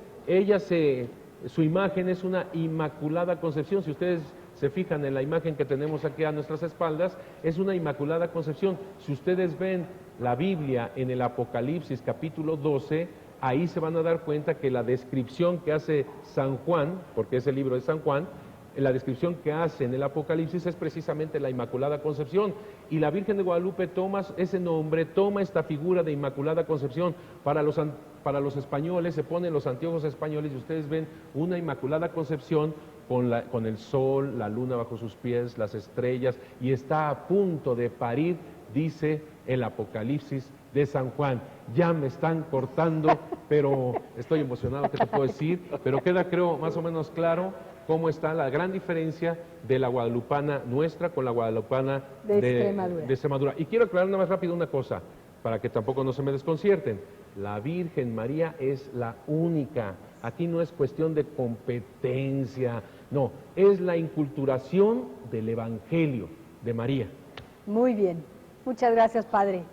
su imagen es una Inmaculada Concepción. Si ustedes se fijan en la imagen que tenemos aquí a nuestras espaldas, es una Inmaculada Concepción. Si ustedes ven la Biblia en el Apocalipsis capítulo 12, ahí se van a dar cuenta que la descripción que hace San Juan, porque es el libro de San Juan, la descripción que hace en el Apocalipsis es precisamente la Inmaculada Concepción. Y la Virgen de Guadalupe toma ese nombre, toma esta figura de Inmaculada Concepción. Para los españoles, se ponen los anteojos españoles y ustedes ven una Inmaculada Concepción con el sol, la luna bajo sus pies, las estrellas, y está a punto de parir, dice el Apocalipsis de San Juan. Ya me están cortando, pero estoy emocionado, ¿qué te puedo decir? Pero queda, creo, más o menos claro cómo está la gran diferencia de la guadalupana nuestra con la guadalupana de Extremadura. Y quiero aclarar nada más rápido una cosa, para que tampoco no se me desconcierten. La Virgen María es la única. Aquí no es cuestión de competencia, no, es la inculturación del Evangelio de María. Muy bien, muchas gracias, padre.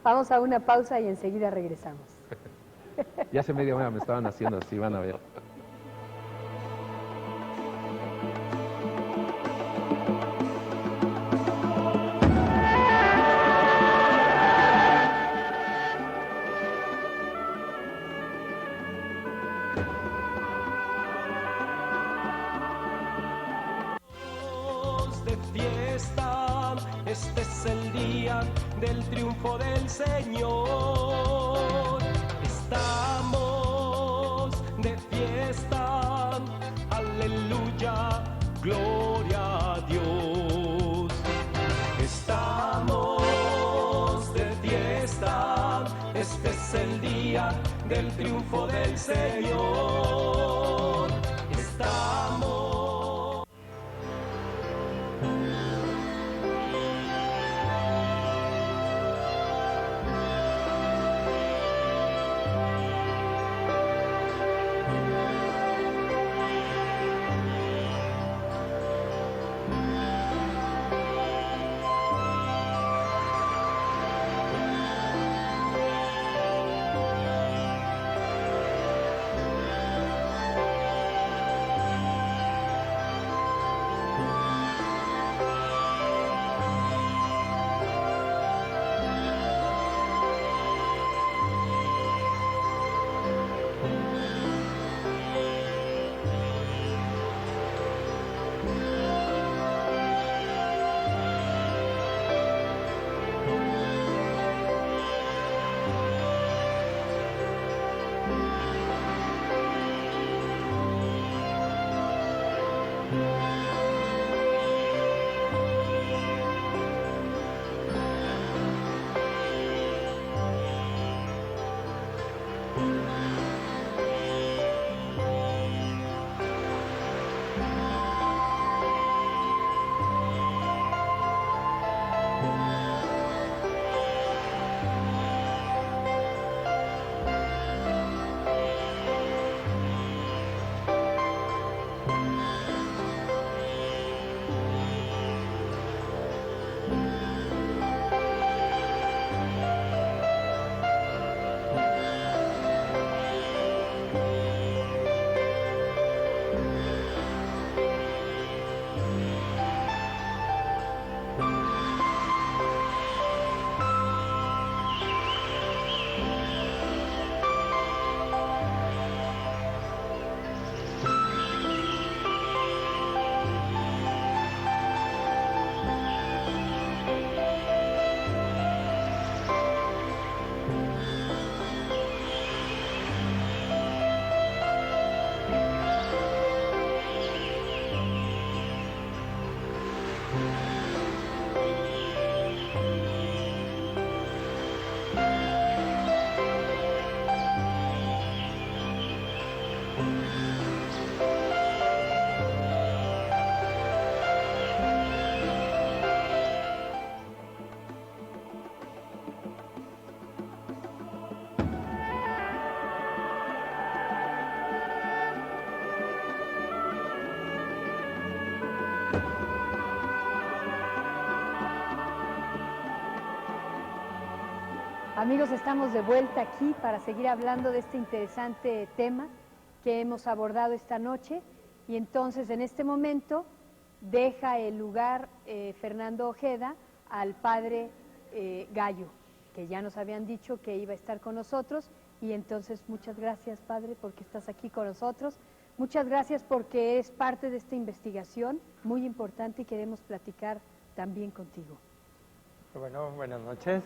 Vamos a una pausa y enseguida regresamos. Ya hace media hora me estaban haciendo así, van a ver. Este es el día del triunfo del Señor. Estamos de fiesta, aleluya, gloria a Dios. Estamos de fiesta, este es el día del triunfo del Señor. Estamos. Amigos, estamos de vuelta aquí para seguir hablando de este interesante tema que hemos abordado esta noche. Y entonces, en este momento, deja el lugar Fernando Ojeda al padre Gallo, que ya nos habían dicho que iba a estar con nosotros. Y entonces, muchas gracias, padre, porque estás aquí con nosotros. Muchas gracias porque es parte de esta investigación muy importante y queremos platicar también contigo. Bueno, buenas noches.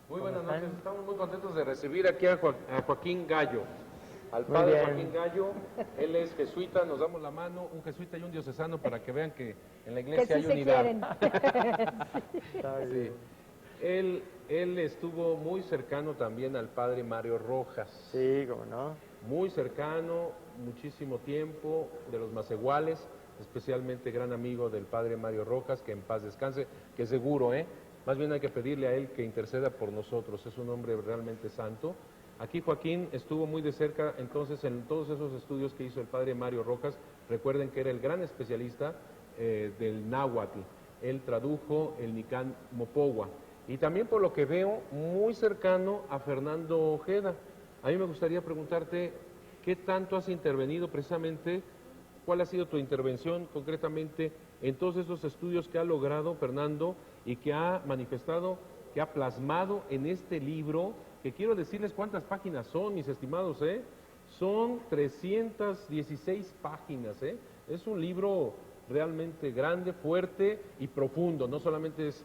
Muy buenas noches, estamos muy contentos de recibir aquí a Joaquín Gallo, al Muy padre bien. Joaquín Gallo. Él es jesuita, nos damos la mano, un jesuita y un diocesano para que vean que en la Que iglesia sí hay se unidad. quieren. Está Sí. bien. Él estuvo muy cercano también al padre Mario Rojas. Sí, cómo no. Muy cercano, muchísimo tiempo, de los más iguales, especialmente gran amigo del padre Mario Rojas, que en paz descanse, que seguro, más bien hay que pedirle a él que interceda por nosotros, es un hombre realmente santo. Aquí Joaquín estuvo muy de cerca entonces en todos esos estudios que hizo el padre Mario Rojas. Recuerden que era el gran especialista del náhuatl, él tradujo el Nicán Mopogua. Y también por lo que veo, muy cercano a Fernando Ojeda. A mí me gustaría preguntarte, ¿qué tanto has intervenido precisamente? ¿Cuál ha sido tu intervención concretamente en todos esos estudios que ha logrado Fernando y que ha manifestado, que ha plasmado en este libro, que quiero decirles cuántas páginas son, mis estimados, Son 316 páginas, Es un libro realmente grande, fuerte y profundo, no solamente es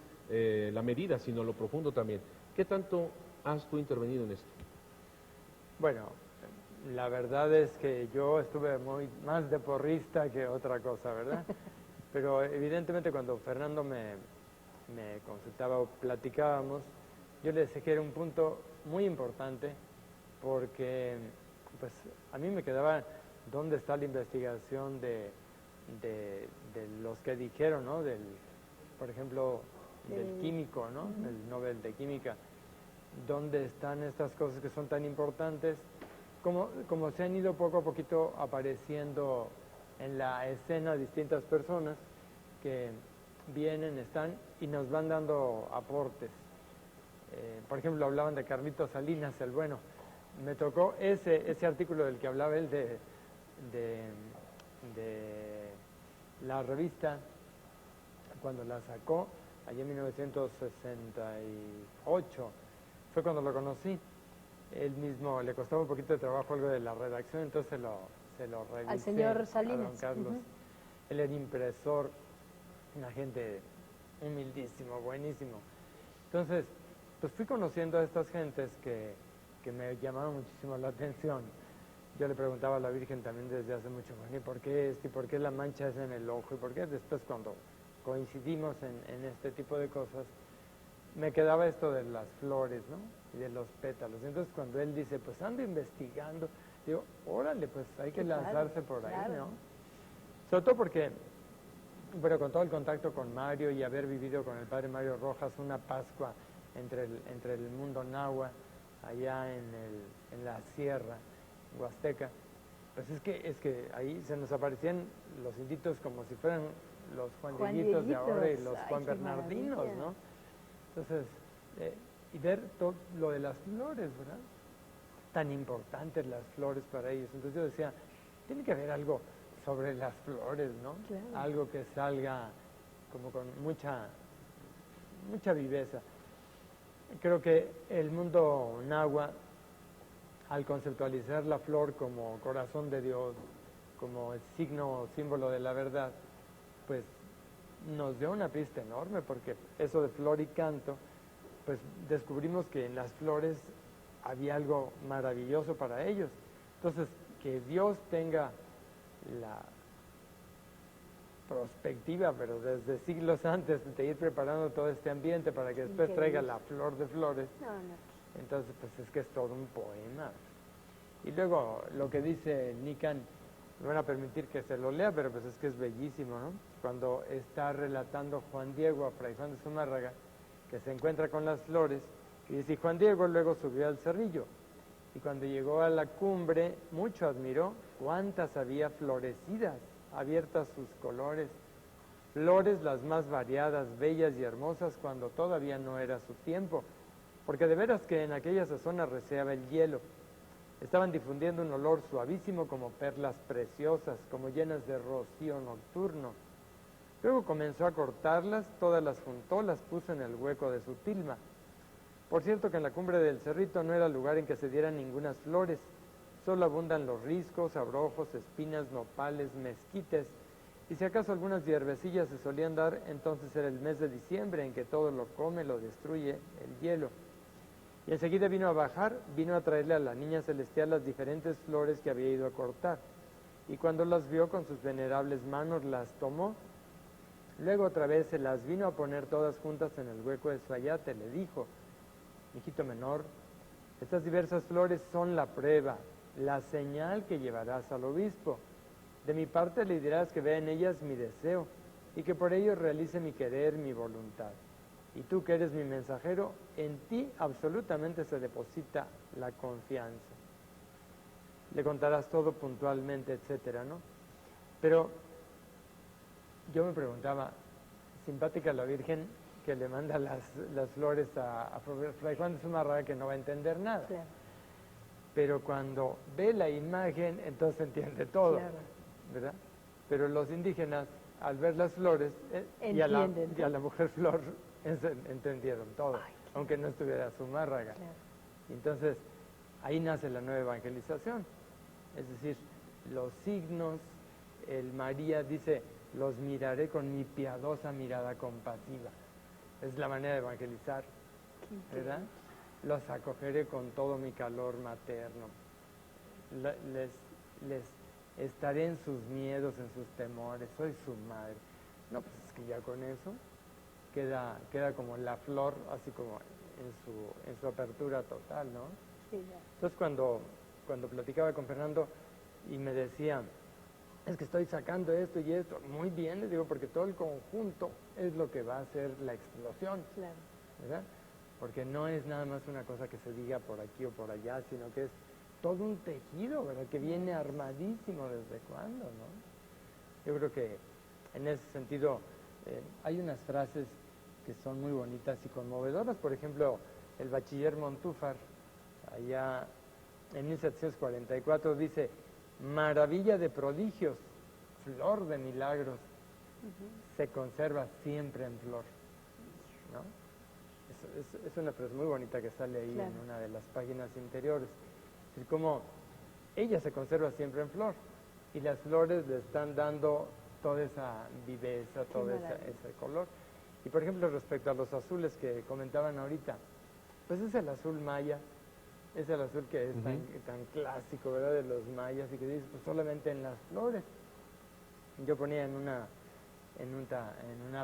la medida, sino lo profundo también. ¿Qué tanto has tú intervenido en esto? Bueno, la verdad es que yo estuve más de porrista que otra cosa, ¿verdad? Pero evidentemente cuando Fernando me consultaba o platicábamos, yo le decía que era un punto muy importante porque pues a mí me quedaba dónde está la investigación de los que dijeron, ¿no? Por ejemplo, del químico, ¿no? El Nobel de Química. ¿Dónde están estas cosas que son tan importantes? Como se han ido poco a poquito apareciendo en la escena distintas personas que vienen, están y nos van dando aportes. Por ejemplo, hablaban de Carlitos Salinas, el bueno. Me tocó ese artículo del que hablaba él de la revista, cuando la sacó, allá en 1968, fue cuando lo conocí. Él mismo le costaba un poquito de trabajo algo de la redacción, entonces se lo revisé. Al señor A Salinas. don Carlos. Él era impresor, una gente humildísimo, buenísimo. Entonces, pues fui conociendo a estas gentes que me llamaron muchísimo la atención. Yo le preguntaba a la Virgen también desde hace mucho, ¿y por qué esto? ¿Y por qué la mancha es en el ojo? ¿Y por qué después cuando coincidimos en este tipo de cosas, me quedaba esto de las flores, ¿no? Y de los pétalos. Entonces cuando él dice, pues ando investigando, digo, órale, pues hay que lanzarse por ahí, ¿no? Sobre todo porque, bueno, con todo el contacto con Mario y haber vivido con el padre Mario Rojas una Pascua entre el mundo náhuatl, allá en la sierra huasteca, pues es que ahí se nos aparecían los inditos como si fueran los Juan Dieguitos de ahora y los Juan Bernardinos, ¿no? Entonces, y ver todo lo de las flores, ¿verdad? Tan importantes las flores para ellos. Entonces yo decía, tiene que haber algo sobre las flores, ¿no? Claro. Algo que salga como con mucha viveza. Creo que el mundo náhuatl, al conceptualizar la flor como corazón de Dios, como el signo, símbolo de la verdad, pues nos dio una pista enorme, porque eso de flor y canto, pues descubrimos que en las flores había algo maravilloso para ellos. Entonces, que Dios tenga la perspectiva, pero desde siglos antes, de ir preparando todo este ambiente para que después traiga la flor de flores. Entonces, pues es que es todo un poema. Y luego, lo que dice Nican, me van a permitir que se lo lea, pero pues es que es bellísimo, ¿no? Cuando está relatando Juan Diego a Fray Juan de Zumárraga, que se encuentra con las flores, y dice, Juan Diego luego subió al cerrillo, y cuando llegó a la cumbre, mucho admiró cuántas había florecidas, abiertas sus colores, flores las más variadas, bellas y hermosas, cuando todavía no era su tiempo. porque de veras que en aquella sazón arreciaba el hielo. Estaban difundiendo un olor suavísimo como perlas preciosas, como llenas de rocío nocturno. Luego comenzó a cortarlas, todas las juntó, las puso en el hueco de su tilma. Por cierto que en la cumbre del cerrito no era lugar en que se dieran ningunas flores, solo abundan los riscos, abrojos, espinas, nopales, mezquites, y si acaso algunas hierbecillas se solían dar, entonces era el mes de diciembre en que todo lo come, lo destruye el hielo. Y enseguida vino a bajar, vino a traerle a la niña celestial las diferentes flores que había ido a cortar. Y cuando las vio con sus venerables manos, las tomó. Luego otra vez se las vino a poner todas juntas en el hueco de su ayate. Le dijo: hijito menor, estas diversas flores son la prueba, la señal que llevarás al obispo. De mi parte le dirás que vea en ellas mi deseo y que por ello realice mi querer, mi voluntad. Y tú que eres mi mensajero, en ti absolutamente se deposita la confianza. Le contarás todo puntualmente, etcétera, ¿no? Pero yo me preguntaba, simpática la Virgen que le manda las flores a Fray Juan de Zumárraga, que no va a entender nada. Claro. Pero cuando ve la imagen, entonces entiende todo, Claro. ¿verdad? Pero los indígenas, al ver las flores, y a la mujer flor, entendieron todo, aunque no estuviera Zumárraga. Claro. Entonces, ahí nace la nueva evangelización. Es decir, los signos, el María dice, los miraré con mi piadosa mirada compasiva. Es la manera de evangelizar, ¿verdad? Los acogeré con todo mi calor materno. Les estaré en sus miedos, en sus temores, soy su madre. No, pues es que ya con eso queda como la flor, así como en su apertura total, ¿no? Sí, ya. Entonces cuando platicaba con Fernando y me decía, es que estoy sacando esto y esto, muy bien, les digo, porque todo el conjunto es lo que va a hacer la explosión, Claro. ¿verdad? Porque no es nada más una cosa que se diga por aquí o por allá, sino que es todo un tejido, ¿verdad? Que viene armadísimo desde cuándo, ¿no? Yo creo que en ese sentido hay unas frases que son muy bonitas y conmovedoras. Por ejemplo, el bachiller Montúfar, allá en 1744, dice: maravilla de prodigios, flor de milagros, se conserva siempre en flor, ¿no? Es una frase muy bonita que sale ahí, claro, en una de las páginas interiores. Es decir, como ella se conserva siempre en flor y las flores le están dando toda esa viveza, todo ese color. Y por ejemplo, respecto a los azules que comentaban ahorita, pues es el azul maya, es el azul que es tan clásico, ¿verdad?, de los mayas, y que dices, pues solamente en las flores. Yo ponía en una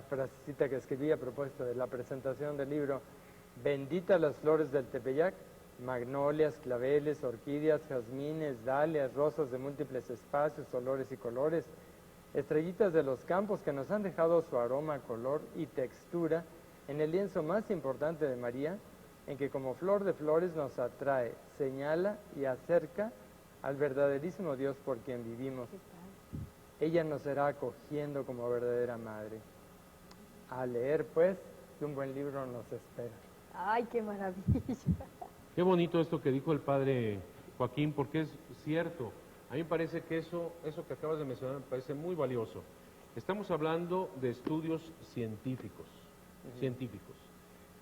frasecita que escribí a propósito de la presentación del libro: bendita las flores del Tepeyac, magnolias, claveles, orquídeas, jazmines, dalias, rosas de múltiples espacios, olores y colores, estrellitas de los campos que nos han dejado su aroma, color y textura en el lienzo más importante de María, en que como flor de flores nos atrae, señala y acerca al verdaderísimo Dios por quien vivimos. Ella nos será acogiendo como verdadera madre. A leer, pues, que un buen libro nos espera. ¡Ay, qué maravilla! Qué bonito esto que dijo el padre Joaquín, porque es cierto. A mí me parece que eso que acabas de mencionar me parece muy valioso. Estamos hablando de estudios científicos,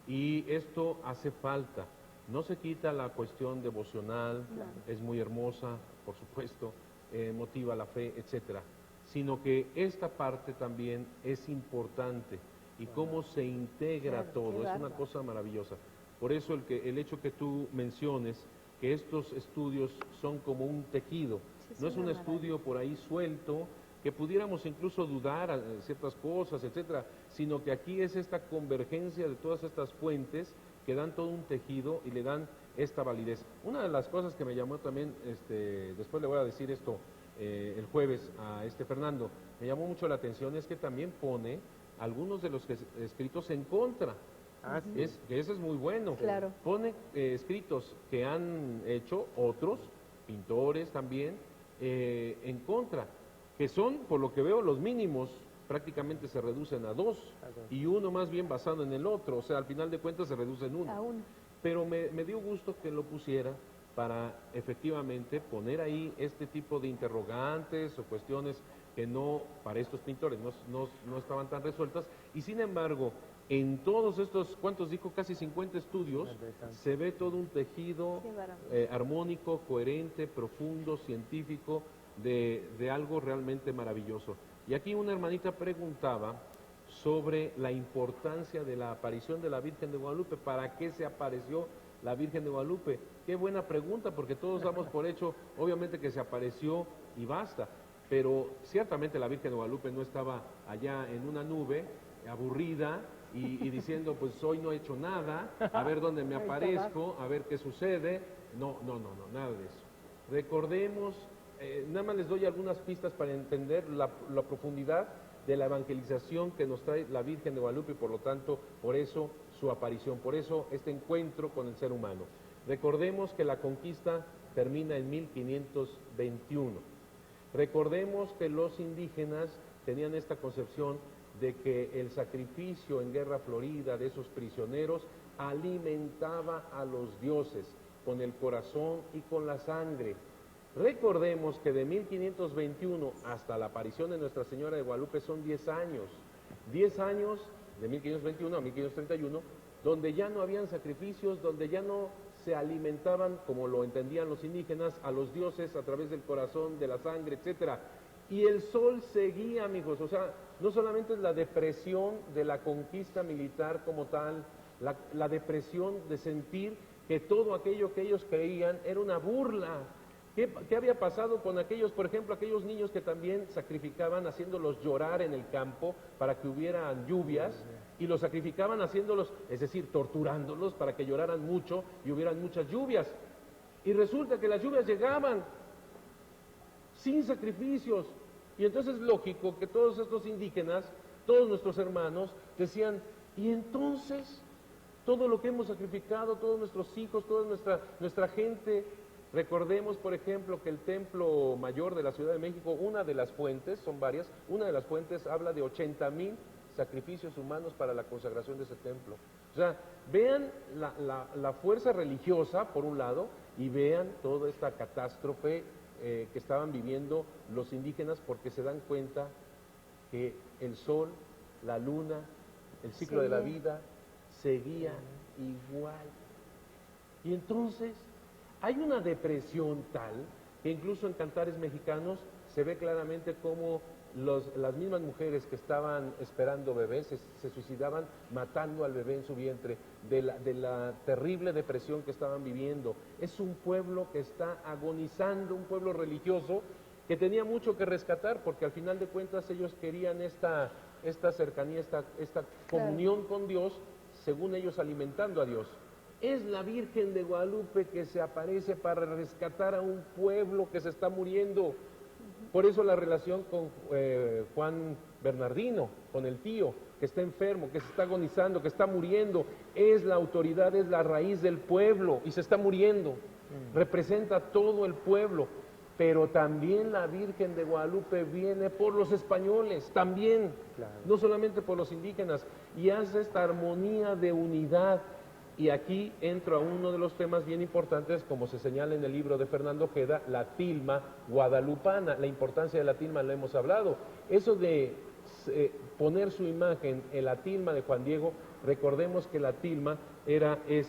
y esto hace falta. No se quita la cuestión devocional, es muy hermosa, por supuesto, motiva la fe, etcétera, sino que esta parte también es importante, y cómo se integra todo, es una cosa maravillosa. Por eso el hecho que tú menciones que estos estudios son como un tejido, no es un estudio por ahí suelto, que pudiéramos incluso dudar ciertas cosas, etcétera, sino que aquí es esta convergencia de todas estas fuentes que dan todo un tejido y le dan esta validez. Una de las cosas que me llamó también, después le voy a decir esto el jueves a Fernando, me llamó mucho la atención, es que también pone algunos de los escritos en contra. Eso es muy bueno. Claro. Pone escritos que han hecho otros pintores también en contra, que son, por lo que veo, los mínimos prácticamente se reducen a dos, y uno más bien basado en el otro, o sea, al final de cuentas se reduce en uno. pero me dio gusto que lo pusiera para efectivamente poner ahí este tipo de interrogantes o cuestiones que no, para estos pintores, no estaban tan resueltas, y sin embargo, en todos estos, ¿cuántos dijo? Casi 50 estudios, se ve todo un tejido armónico, coherente, profundo, científico, de algo realmente maravilloso. Y aquí una hermanita preguntaba sobre la importancia de la aparición de la Virgen de Guadalupe. ¿Para qué se apareció la Virgen de Guadalupe? Qué buena pregunta, porque todos damos por hecho, obviamente, que se apareció y basta, pero ciertamente la Virgen de Guadalupe no estaba allá en una nube, aburrida, y diciendo, pues hoy no he hecho nada, a ver dónde me aparezco, a ver qué sucede. No, nada de eso. Recordemos, nada más les doy algunas pistas para entender la profundidad de la evangelización que nos trae la Virgen de Guadalupe, y por lo tanto, por eso su aparición, por eso este encuentro con el ser humano. Recordemos que la conquista termina en 1521. Recordemos que los indígenas tenían esta concepción de que el sacrificio en guerra florida de esos prisioneros alimentaba a los dioses con el corazón y con la sangre. Recordemos que de 1521 hasta la aparición de Nuestra Señora de Guadalupe son 10 años. 10 años, de 1521 a 1531, donde ya no habían sacrificios, donde ya no se alimentaban, como lo entendían los indígenas, a los dioses a través del corazón, de la sangre, etcétera. Y el sol seguía, amigos, o sea, no solamente es la depresión de la conquista militar como tal, la depresión de sentir que todo aquello que ellos creían era una burla. ¿Qué había pasado con aquellos, por ejemplo, aquellos niños que también sacrificaban haciéndolos llorar en el campo para que hubieran lluvias, y los sacrificaban haciéndolos, es decir, torturándolos para que lloraran mucho y hubieran muchas lluvias? Y resulta que las lluvias llegaban sin sacrificios. Y entonces es lógico que todos estos indígenas, todos nuestros hermanos, decían, y entonces todo lo que hemos sacrificado, todos nuestros hijos, toda nuestra gente. Recordemos, por ejemplo, que el Templo Mayor de la Ciudad de México, una de las fuentes, son varias, una de las fuentes habla de 80,000 sacrificios humanos para la consagración de ese templo. O sea, vean la fuerza religiosa, por un lado, y vean toda esta catástrofe que estaban viviendo los indígenas, porque se dan cuenta que el sol, la luna, el ciclo de la vida seguía igual. Y entonces hay una depresión tal que incluso en cantares mexicanos se ve claramente cómo las mismas mujeres que estaban esperando bebés se suicidaban matando al bebé en su vientre, de la terrible depresión que estaban viviendo. Es un pueblo que está agonizando, un pueblo religioso que tenía mucho que rescatar, porque al final de cuentas ellos querían esta cercanía, esta comunión con Dios, según ellos alimentando a Dios. Es la Virgen de Guadalupe que se aparece para rescatar a un pueblo que se está muriendo. Por eso la relación con Juan Bernardino, con el tío, que está enfermo, que se está agonizando, que está muriendo, es la autoridad, es la raíz del pueblo y se está muriendo. Representa todo el pueblo, pero también la Virgen de Guadalupe viene por los españoles, también, no solamente por los indígenas, y hace esta armonía de unidad. Y aquí entro a uno de los temas bien importantes, como se señala en el libro de Fernando Ojeda, la tilma guadalupana. La importancia de la tilma la hemos hablado. Eso de poner su imagen en la tilma de Juan Diego, recordemos que la tilma es